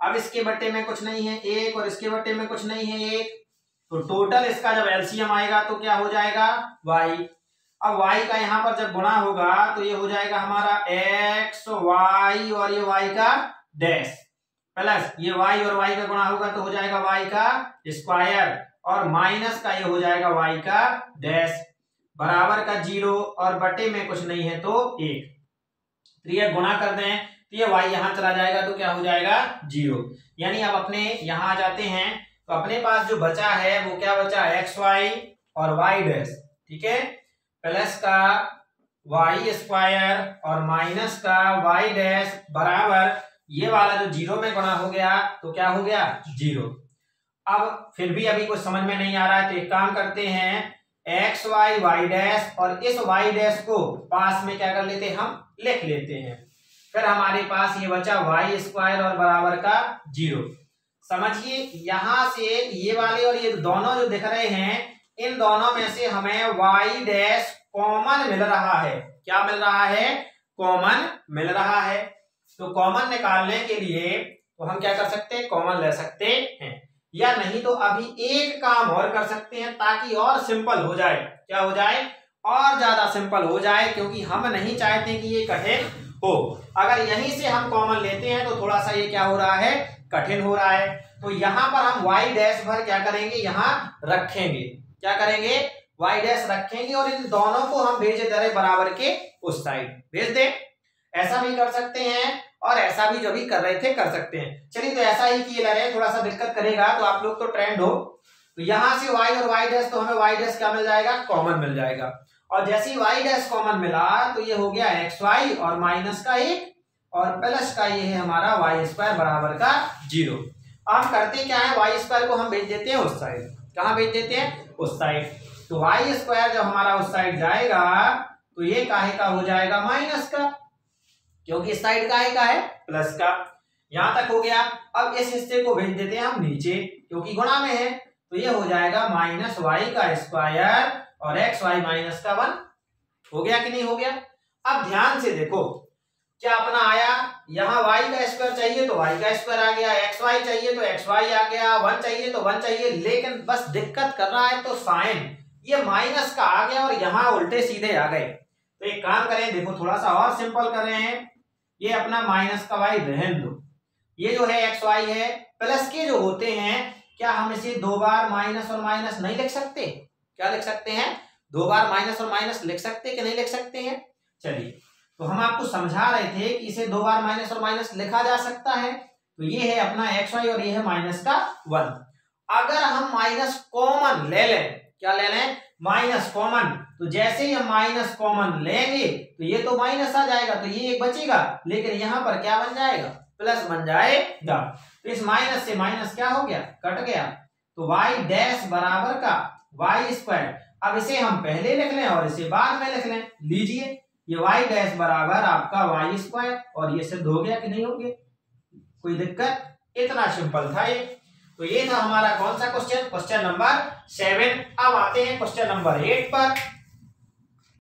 अब इसके बट्टे में कुछ नहीं है 1 और इसके बट्टे में कुछ नहीं है 1, तो टोटल इसका जब एलसीएम आएगा तो क्या हो जाएगा y। अब y का यहाँ पर जब गुणा होगा तो ये हो जाएगा हमारा x y और ये y का डैश प्लस ये y और y का गुणा होगा तो हो जाएगा y का स्क्वायर और माइनस का ये हो जाएगा y का डैश बराबर का 0 और बटे में कुछ नहीं है तो 1। तो ये गुणा कर दें तो ये y यहाँ चला जाएगा तो क्या हो जाएगा 0। यानी अब अपने यहाँ आ जाते हैं, तो अपने पास जो बचा है वो क्या बचा एक्स वाई और y डैश, ठीक है, प्लस का y स्क्वायर और माइनस का y डैश बराबर ये वाला जो 0 में गुणा हो गया तो क्या हो गया 0। अब फिर भी अभी कुछ समझ में नहीं आ रहा है तो एक काम करते हैं, एक्स वाई वाई डैश और इस y डैश को पास में क्या कर लेते हैं हम लिख लेते हैं, फिर हमारे पास ये बचा y स्क्वायर और बराबर का 0। समझिए यहाँ से ये वाले और ये दोनों जो दिख रहे हैं इन दोनों में से हमें y डैश कॉमन मिल रहा है। क्या मिल रहा है कॉमन मिल रहा है। तो कॉमन निकालने के लिए तो हम क्या कर सकते हैं कॉमन ले सकते हैं, या नहीं तो अभी एक काम और कर सकते हैं ताकि और सिंपल हो जाए। क्या हो जाए और ज्यादा सिंपल हो जाए, क्योंकि हम नहीं चाहते कि ये कठिन हो। अगर यहीं से हम कॉमन लेते हैं तो थोड़ा सा ये क्या हो रहा है कठिन हो रहा है। तो यहाँ पर हम y डैश भर क्या करेंगे यहाँ रखेंगे, क्या करेंगे y डैश रखेंगे और इन दोनों को हम भेज दे रहे बराबर के उस साइड भेज दे। ऐसा भी कर सकते हैं और ऐसा भी जो भी कर रहे थे कर सकते हैं। चलिए तो ऐसा ही किए ले रहे हैं, थोड़ा सा दिक्कत करेगा तो आप लोग तो ट्रेंड हो। तो यहाँ से y और y डैश तो हमें y डैश क्या मिल जाएगा कॉमन मिल जाएगा, और जैसे ही y डैश कॉमन मिला तो ये हो गया एक्स वाई और माइनस का 1 और प्लस का ये है हमारा वाई स्क्वायर बराबर का 0। अब करते क्या है वाई स्क्वायर को हम भेज देते हैं उस साइड। कहाँ भेज देते हैं उस साइड। तो वाई स्क्वायर जब हमारा उस साइड जाएगा तो ये काहे का हो जाएगा माइनस का, क्योंकि इस साइड काहे का है प्लस का। यहां तक हो गया। अब इस हिस्से को भेज देते हैं हम नीचे क्योंकि गुणा में है, तो ये हो जाएगा माइनस वाई का स्क्वायर और एक्स वाई माइनस का 1। हो गया कि नहीं हो गया। अब ध्यान से देखो क्या अपना आया, यहाँ y का स्क्वायर चाहिए तो y का स्क्वायर आ गया, एक्स वाई चाहिए तो एक्स वाई आ गया, 1 चाहिए तो 1 चाहिए, लेकिन बस दिक्कत कर रहा है तो साइन ये माइनस का आ गया और यहाँ उल्टे सीधे आ गए। तो एक काम करें, देखो थोड़ा सा और सिंपल कर रहे हैं, ये अपना माइनस का y रहन दो, ये जो है एक्स वाई है, प्लस के जो होते हैं क्या हम इसे 2 बार माइनस और माइनस नहीं लिख सकते? क्या लिख सकते हैं 2 बार माइनस और माइनस लिख सकते कि नहीं लिख सकते हैं। चलिए तो हम आपको समझा रहे थे कि इसे 2 बार माइनस और माइनस लिखा जा सकता है। तो ये है अपना एक्स वाई और ये है माइनस का 1, अगर हम माइनस कॉमन ले लें, क्या ले लें, माइनस कॉमन, तो जैसे ही हम माइनस कॉमन लेंगे तो ये तो माइनस आ जाएगा, तो ये एक बचेगा, लेकिन यहां पर क्या बन जाएगा, प्लस बन जाएगा। तो इस माइनस से माइनस क्या हो गया, कट गया, तो y डैश बराबर का y स्क्वायर। अब इसे हम पहले लिख लें और इसे बाद में लिख लें, लीजिए ये y डैश बराबर आपका y स्क्वायर, और ये सिद्ध हो गया कि नहीं हो गया, कोई दिक्कत, इतना सिंपल था ये। तो ये था हमारा कौन सा क्वेश्चन, क्वेश्चन नंबर 7। अब आते हैं क्वेश्चन नंबर 8 पर।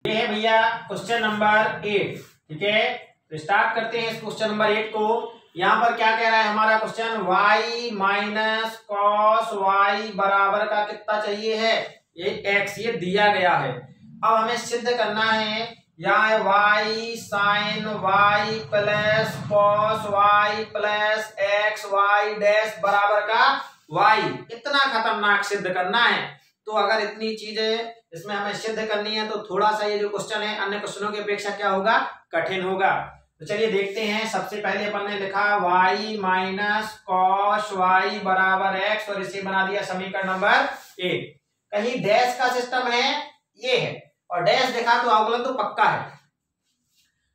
ये है भैया क्वेश्चन नंबर 8, ठीक है। तो स्टार्ट करते हैं इस क्वेश्चन नंबर 8 को। यहां पर क्या कह रहा है हमारा question, y minus cos y बराबर का कितना चाहिए है, ये x, ये दिया गया है। अब हमें सिद्ध करना है, यहाँ है y sine y plus cos y plus x y dash बराबर का y, इतना खतरनाक सिद्ध करना है। तो अगर इतनी चीजें इसमें हमें सिद्ध करनी है तो थोड़ा सा ये जो क्वेश्चन है अन्य क्वेश्चनों की अपेक्षा क्या होगा, कठिन होगा। तो चलिए देखते हैं। सबसे पहले अपन ने लिखा y माइनस कॉस y बराबर x, और इसे बना दिया समीकरण नंबर 1। कहीं डैश का सिस्टम है, ये है, और डैश देखा तो अवकलन तो पक्का है।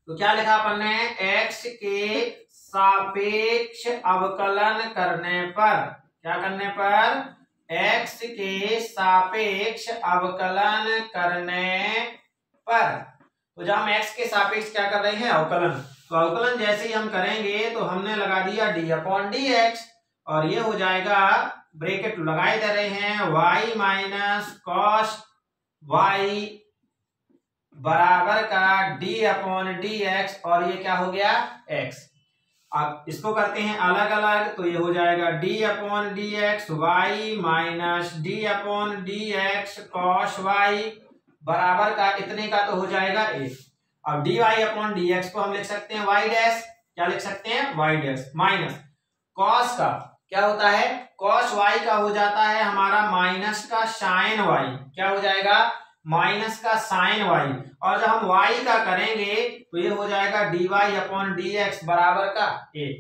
तो क्या लिखा अपन ने, x के सापेक्ष अवकलन करने पर, क्या करने पर, x के सापेक्ष अवकलन करने पर। तो जब हम x के सापेक्ष क्या कर रहे हैं, अवकलन, तो अवकलन जैसे ही हम करेंगे तो हमने लगा दिया d अपॉन डी एक्स, और ये हो जाएगा, ब्रैकेट लगाए दे रहे हैं, y माइनस कॉस y बराबर का d अपॉन डी एक्स, और ये क्या हो गया, x। अब इसको करते हैं अलग अलग, तो ये हो जाएगा d upon D x y minus d upon D x cos y बराबर का इतने का तो हो जाएगा 1। अब dy अपॉन डी एक्स को हम लिख सकते हैं y डैश, क्या लिख सकते हैं, y डैश, माइनस कॉस का क्या होता है, कॉस y का हो जाता है हमारा माइनस का साइन y, क्या हो जाएगा, माइनस का साइन y, और जब हम y का करेंगे तो ये हो जाएगा dy अपॉन डी एक्स बराबर का 1।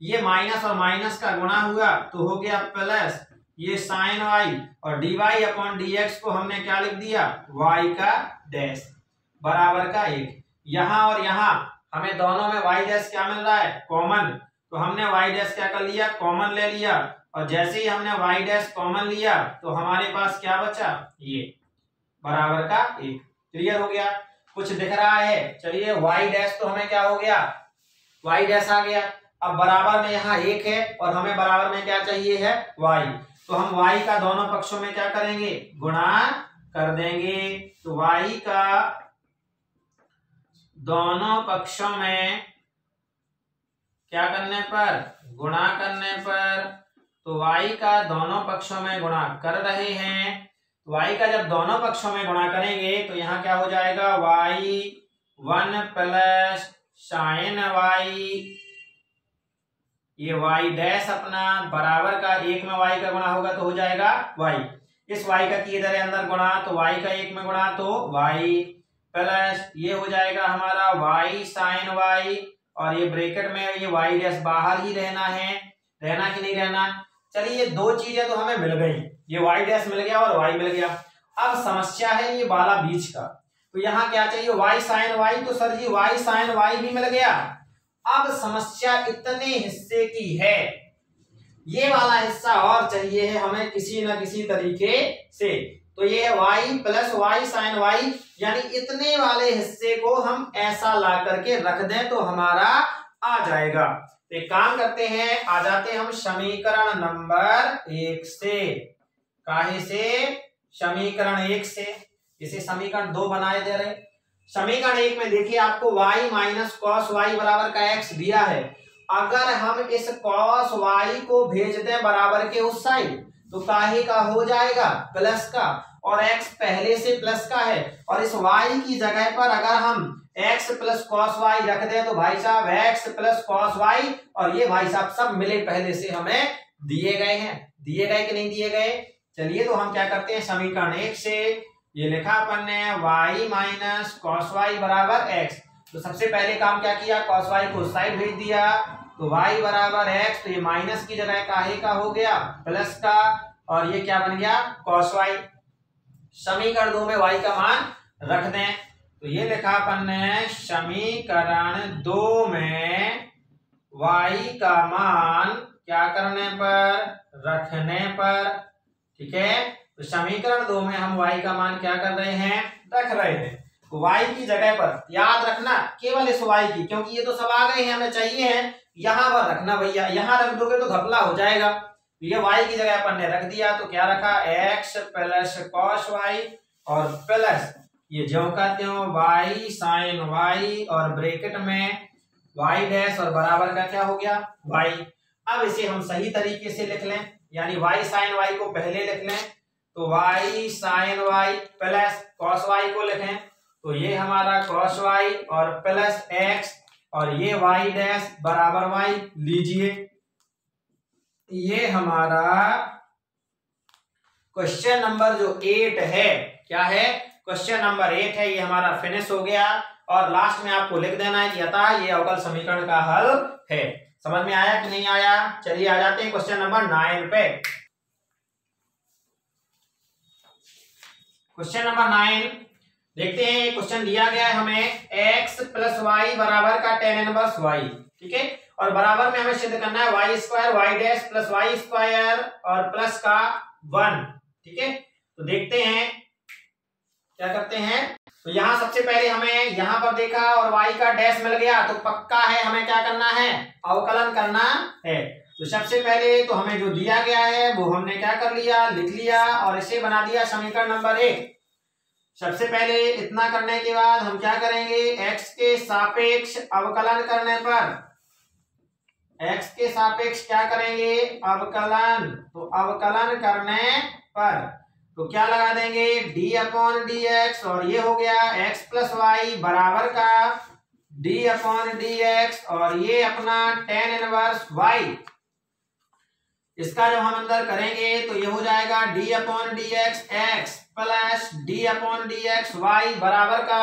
ये माइनस और माइनस का गुणा हुआ तो हो गया प्लस ये साइन y, और dy अपॉन डी एक्स को हमने क्या लिख दिया, y का डैश बराबर का 1। यहाँ और यहाँ हमें दोनों में y डैश क्या मिल रहा है, कॉमन, तो हमने y डैश क्या कर लिया, कॉमन ले लिया, और जैसे ही हमने y डैश कॉमन लिया तो हमारे पास क्या बचा, ये बराबर का 1। क्लियर हो गया, कुछ दिख रहा है। चलिए y डैश तो हमें क्या हो गया, y डैश आ गया। अब बराबर में यहाँ 1 है और हमें बराबर में क्या चाहिए है, y, तो हम y का दोनों पक्षों में क्या करेंगे, गुणा कर देंगे। तो y का दोनों पक्षों में क्या करने पर, गुणा करने पर, तो y का दोनों पक्षों में गुणा कर रहे हैं। y का जब दोनों पक्षों में गुणा करेंगे तो यहाँ क्या हो जाएगा, y1 प्लस साइन y, ये y डैश अपना बराबर का 1 में y का गुणा होगा तो हो जाएगा y, इस y का किए इधर अंदर गुणा, तो y का 1 में गुणा तो y, प्लस ये हो जाएगा हमारा y साइन y, और ये ब्रैकेट में ये y डैश बाहर ही रहना है, रहना कि नहीं रहना। चलिए ये दो चीजें तो हमें मिल गई, ये y डैश मिल गया और y मिल गया। अब समस्या है ये वाला बीच का, तो यहाँ क्या चाहिए, y साइन y, तो सर जी y साइन y भी मिल गया। अब समस्या इतने हिस्से की है, ये वाला हिस्सा और चाहिए है हमें किसी न किसी तरीके से। तो ये है y plus y sine y, यानी इतने वाले हिस्से को हम ऐसा ला करके रख दें तो हमारा आ जाएगा। तो एक काम करते हैं, आ जाते हैं हम समीकरण नंबर 1 से। काहे से, समीकरण 1 से, इसे समीकरण 2 बनाए दे रहे। समीकरण 1 में देखिए आपको y माइनस कॉस y बराबर का x दिया है। अगर हम इस कॉस y को भेज दें बराबर के उस साइड तो काहे का हो जाएगा, प्लस का, और x पहले से प्लस का है, और इस y की जगह पर अगर हम x प्लस कॉस y रख दें तो भाई साहब x प्लस कॉस y, और ये भाई साहब सब मिले पहले से हमें दिए गए हैं। दिए गए कि नहीं दिए गए। चलिए तो हम क्या करते हैं, समीकरण 1 से ये लिखा अपन ने y माइनस कॉस y बराबर x। तो सबसे पहले काम क्या किया, कॉस y को साइड भेज दिया, तो y बराबर x, तो ये माइनस की जगह काहे का हो गया, प्लस का, और ये क्या बन गया cos y। समीकरण 2 में y का मान रख दें, तो ये लिखा अपन ने समीकरण 2 में y का मान क्या करने पर, रखने पर। ठीक है, तो समीकरण 2 में हम y का मान क्या कर रहे हैं, रख रहे हैं। तो y की जगह पर याद रखना केवल इस y की, क्योंकि ये तो सब आ गए हैं हमें चाहिए हैं, यहां पर रखना भैया, यहां रख दोगे तो घपला हो जाएगा। तो ये y की जगह अपन ने रख दिया, तो क्या रखा x प्लस cos y और प्लस ये ज्यों का त्यों y sin y और ब्रैकेट में y डैश और बराबर का क्या हो गया y। अब इसे हम सही तरीके से लिख लें, यानी y sin y को पहले लिख लें, तो y sin y plus cos y को लिखें, तो ये हमारा cos y और प्लस x और ये y डैश बराबर y लीजिए। ये हमारा क्वेश्चन नंबर जो 8 है, क्या है क्वेश्चन नंबर 8 है, ये हमारा फिनिश हो गया। और लास्ट में आपको लिख देना है कि अतः ये अवकल समीकरण का हल है। समझ में आया कि नहीं आया? चलिए आ जाते हैं क्वेश्चन नंबर 9 पे। क्वेश्चन नंबर 9 देखते हैं। क्वेश्चन दिया गया है हमें x प्लस वाई बराबर का tan इनवर्स y। ठीक है, और बराबर में हमें सिद्ध करना है y square y dash plus y square और प्लस का 1। ठीक है, तो देखते हैं क्या करते हैं। तो यहां सबसे पहले हमें यहां पर देखा और y का डैश मिल गया, तो पक्का है हमें क्या करना है, अवकलन करना है। तो सबसे पहले तो हमें जो दिया गया है वो हमने क्या कर लिया, लिख लिया और इसे बना दिया समीकरण नंबर 1। सबसे पहले इतना करने के बाद हम क्या करेंगे, x के सापेक्ष अवकलन करने पर, x के सापेक्ष क्या करेंगे, अवकलन। तो अवकलन करने पर तो क्या लगा देंगे d अपॉन डी एक्स, और ये हो गया x प्लस वाई बराबर का d अपॉन डी एक्स और ये अपना tan इनवर्स y। इसका जब हम अंदर करेंगे तो ये हो जाएगा d upon D x x plus d upon D x y बराबर का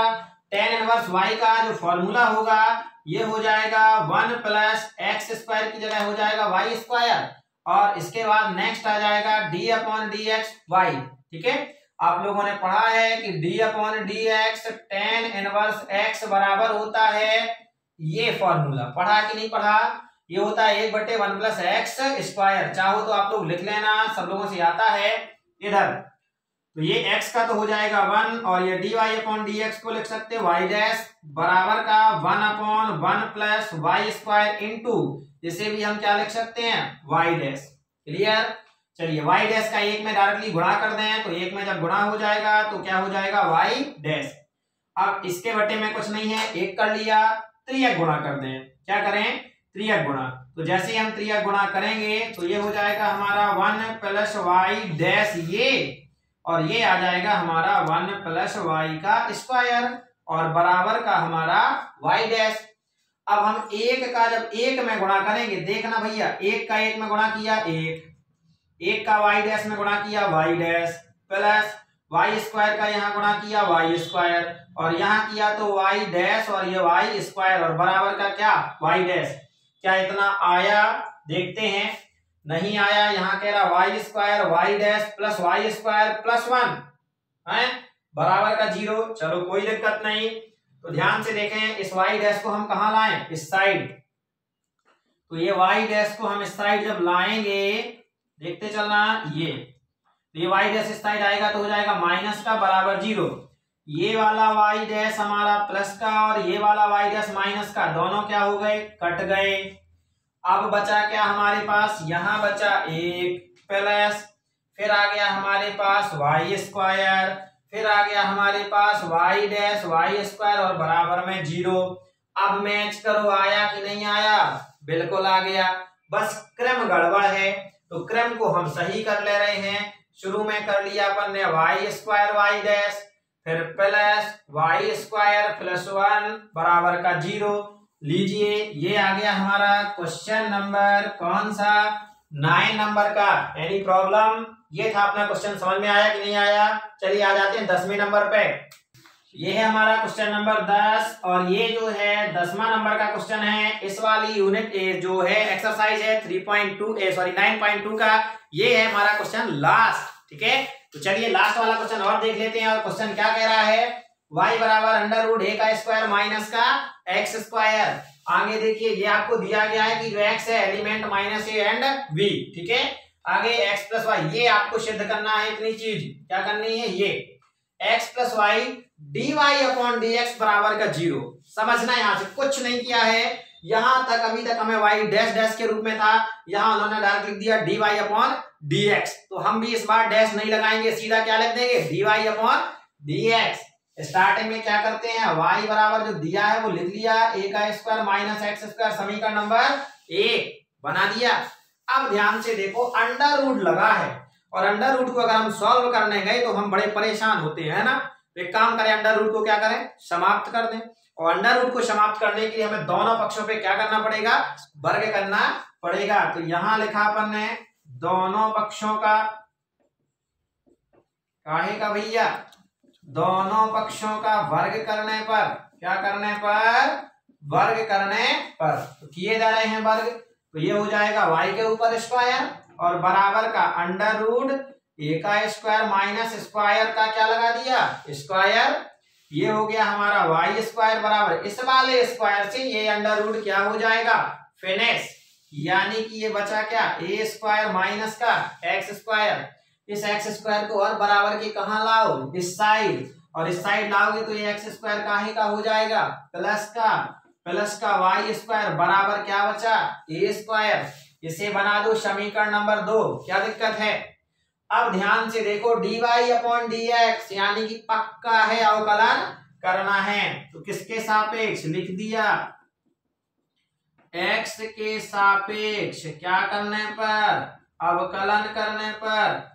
tan इनवर्स y का जो फॉर्मूला होगा ये हो जाएगा 1 प्लस एक्स स्क्वायर की जगह हो जाएगा वाई स्क्वायर, और इसके बाद नेक्स्ट आ जाएगा d upon D x y. ठीक है, आप लोगों ने पढ़ा है कि d upon D x tan inverse x बराबर होता है, ये फॉर्मूला पढ़ा कि नहीं पढ़ा, ये होता है 1/1 प्लस एक्स स्क्वायर। चाहो तो आप लोग लिख लेना, सब लोगों से आता है इधर। तो ये x का तो हो जाएगा 1 और ये dy अपॉन डी एक्स को लिख सकते हैं y डैश बराबर का 1 upon 1 plus y square into, इसे भी हम क्या लिख सकते हैं y डैश। क्लियर? चलिए y डैश का एक में डायरेक्टली गुणा कर दें, तो एक में जब गुणा हो जाएगा तो क्या हो जाएगा y डैश। अब इसके बटे में कुछ नहीं है, एक कर लिया, त्रियक गुणा कर दें। क्या करें, त्रियक गुणा। तो जैसे ही हम त्रियक गुणा करेंगे तो ये हो जाएगा हमारा 1 प्लस वाई डैश ये, और ये आ जाएगा हमारा 1 प्लस वाई का स्क्वायर और बराबर का हमारा वाई डैश। अब हम एक का जब एक में गुणा करेंगे, देखना भैया, एक का एक में गुणा किया एक का वाई डैश में गुणा किया y dash plus y square का यहाँ गुणा किया वाई स्क्वायर और यहाँ किया तो वाई डैश और ये वाई स्क्वायर और बराबर का क्या वाई डैश। क्या इतना आया? देखते हैं, नहीं आया। यहाँ कह रहा y square y dash plus y square plus 1 है बराबर का 0। चलो कोई दिक्कत नहीं। तो ध्यान से देखें, इस वाई डैश को हम कहाँ लाएं, इस साइड। तो ये वाई डैश को हम इस साइड जब लाएंगे, देखते चलना, ये वाई डैश इस साइड आएगा तो हो जाएगा माइनस का बराबर 0। ये वाला वाई डैश हमारा प्लस का और ये वाला वाई डैश माइनस का, दोनों क्या हो गए, कट गए। अब बचा क्या हमारे पास, यहाँ बचा 1 प्लस, फिर आ गया हमारे पास वाई स्क्वायर, फिर आ गया हमारे पास वाई डैश वाई स्क्वायर और बराबर में 0। अब मैच करो, आया कि नहीं आया? बिल्कुल आ गया। बस क्रम गड़बड़ है, तो क्रम को हम सही कर ले रहे हैं। शुरू में कर लिया अपन ने वाई स्क्वायर वाई डैश, फिर प्लस वाई स्क्वायर प्लस 1 बराबर का 0। लीजिए, ये आ गया हमारा क्वेश्चन नंबर कौन सा, 9 नंबर का। Any problem? ये था अपना क्वेश्चन। समझ में आया कि नहीं आया? चलिए आ जाते हैं 10वें नंबर पे। ये है हमारा क्वेश्चन नंबर 10 और ये जो है 10वां नंबर का क्वेश्चन है। इस वाली यूनिट जो है एक्सरसाइज है 9.2 का। ये है हमारा क्वेश्चन लास्ट। ठीक है, तो चलिए लास्ट वाला क्वेश्चन और देख लेते हैं। और क्वेश्चन क्या कह रहा है, y बराबर अंडर रूट a का स्क्वायर माइनस का x स्क्वायर। आगे देखिए ये आपको दिया गया है कि जो x है element minus a and b। ठीक है, आगे x प्लस वाई, ये आपको सिद्ध करना है। इतनी चीज क्या करनी है, ये x plus y dy upon dx बराबर का 0। समझना, यहाँ से कुछ नहीं किया है। यहां तक अभी तक हमें y डैश डैश के रूप में था, यहां उन्होंने डायरेक्ट लिख दिया dy अपॉन dx। तो हम भी इस बार डैश नहीं लगाएंगे, सीधा क्या लिख देंगे, dy अपॉन dx। स्टार्टिंग में क्या करते हैं, y बराबर जो दिया है वो लिख लिया, a का स्क्वायर माइनस एक्स स्क्वायर, समीकरण नंबर 1 बना दिया। अब ध्यान से देखो, अंडर रूट लगा है और अंडर रूट को अगर हम सॉल्व करने गए तो हम बड़े परेशान होते हैं ना। तो एक काम करें, अंडर रूट को क्या करें, समाप्त कर दें। और अंडर रूट को समाप्त करने के लिए हमें दोनों पक्षों पे क्या करना पड़ेगा, वर्ग करना पड़ेगा। तो यहां लिखा अपन ने दोनों पक्षों का, काहे का भैया, दोनों पक्षों का वर्ग करने पर, क्या करने पर, वर्ग करने पर। तो किए जा रहे हैं वर्ग, तो ये हो जाएगा y के ऊपर स्क्वायर और बराबर का अंडर रूट a का स्क्वायर माइनस स्क्वायर का क्या लगा दिया, स्क्वायर। ये हो गया हमारा y स्क्वायर बराबर इस वाले स्क्वायर से ये अंडर रूट क्या हो जाएगा, फिनिश। यानी कि ये बचा क्या, a स्क्वायर माइनस का x स्क्वायर। इस एक्स स्क्वायर को और बराबर के कहाँ लाओ, इस साइड, और इस साइड लाओगे तो ये एक्स स्क्वायर काहे का हो जाएगा, प्लस का वाई स्क्वायर बराबर क्या बचा, ए स्क्वायर। इसे बना दो समीकरण नंबर 2, क्या दिक्कत है। अब ध्यान से देखो, dy अपॉन dx यानी कि पक्का है अवकलन करना है। तो किसके सापेक्ष लिख दिया, x के सापेक्ष, क्या करने पर, अवकलन करने पर,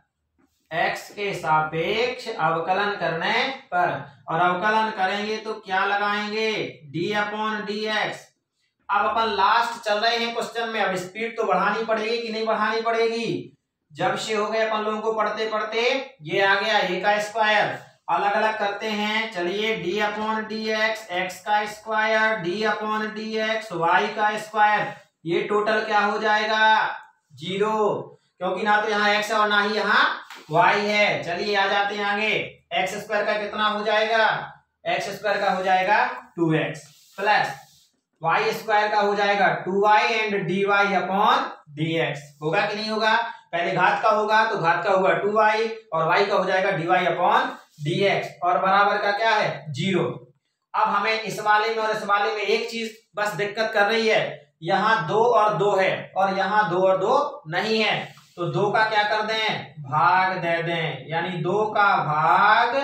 x के सापेक्ष अवकलन करने पर। और अवकलन करेंगे तो क्या लगाएंगे, d अपॉन dx। अब अपन लास्ट चल रहे हैं क्वेश्चन में, अब स्पीड तो बढ़ानी पड़ेगी कि नहीं बढ़ानी पड़ेगी। जब से हो गए अपन लोगों को पढ़ते पढ़ते, ये आ गया a का स्क्वायर, अलग अलग करते हैं। चलिए d अपॉन dx, x का square, d upon dx, y का स्क्वायर, ये टोटल क्या हो जाएगा, 0, क्योंकि ना तो यहाँ x है और ना ही यहाँ y है। चलिए आ जाते हैं आगे, एक्स स्क्वायर का कितना हो जाएगा, एक्स स्क्वायर का हो जाएगा 2x प्लस वाई स्क्वायर का हो जाएगा 2y and dy upon dx। होगा कि नहीं होगा, पहले घात का होगा तो घात का होगा 2y और y का हो जाएगा dy अपॉन dx और बराबर का क्या है 0। अब हमें इस वाले में और इस वाले में एक चीज बस दिक्कत कर रही है, यहाँ 2 और 2 है और यहाँ 2 और 2 नहीं है। तो 2 का क्या कर दें, भाग दे दें, यानी 2 का भाग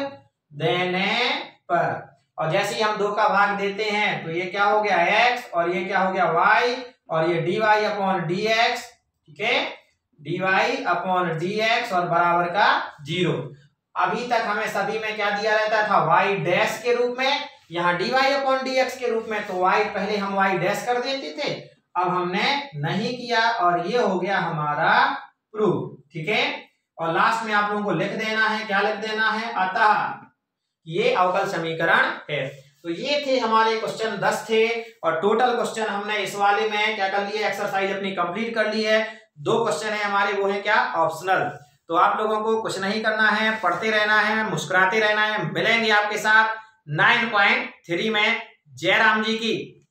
देने पर। और जैसे ही हम 2 का भाग देते हैं तो ये क्या हो गया x और ये क्या हो गया y और ये dy अपॉन dx। ठीक है, dy अपॉन dx और बराबर का 0। अभी तक हमें सभी में क्या दिया रहता था, y डैश के रूप में, यहाँ dy अपॉन dx के रूप में। तो y पहले हम y डैश कर देते थे, अब हमने नहीं किया और ये हो गया हमारा प्रूफ। ठीक है, और लास्ट में आप लोगों को लिख देना है, क्या लिख देना है, अतः ये अवकल समीकरण है। तो ये थे हमारे क्वेश्चन 10 थे और टोटल क्वेश्चन हमने इस वाले में क्या कर लिए, एक्सरसाइज अपनी कंप्लीट कर ली है। 2 क्वेश्चन है हमारे, वो है क्या, ऑप्शनल। तो आप लोगों को कुछ नहीं करना है, पढ़ते रहना है, मुस्कुराते रहना है। मिलेंगे आपके साथ 9.3 में। जय राम जी की।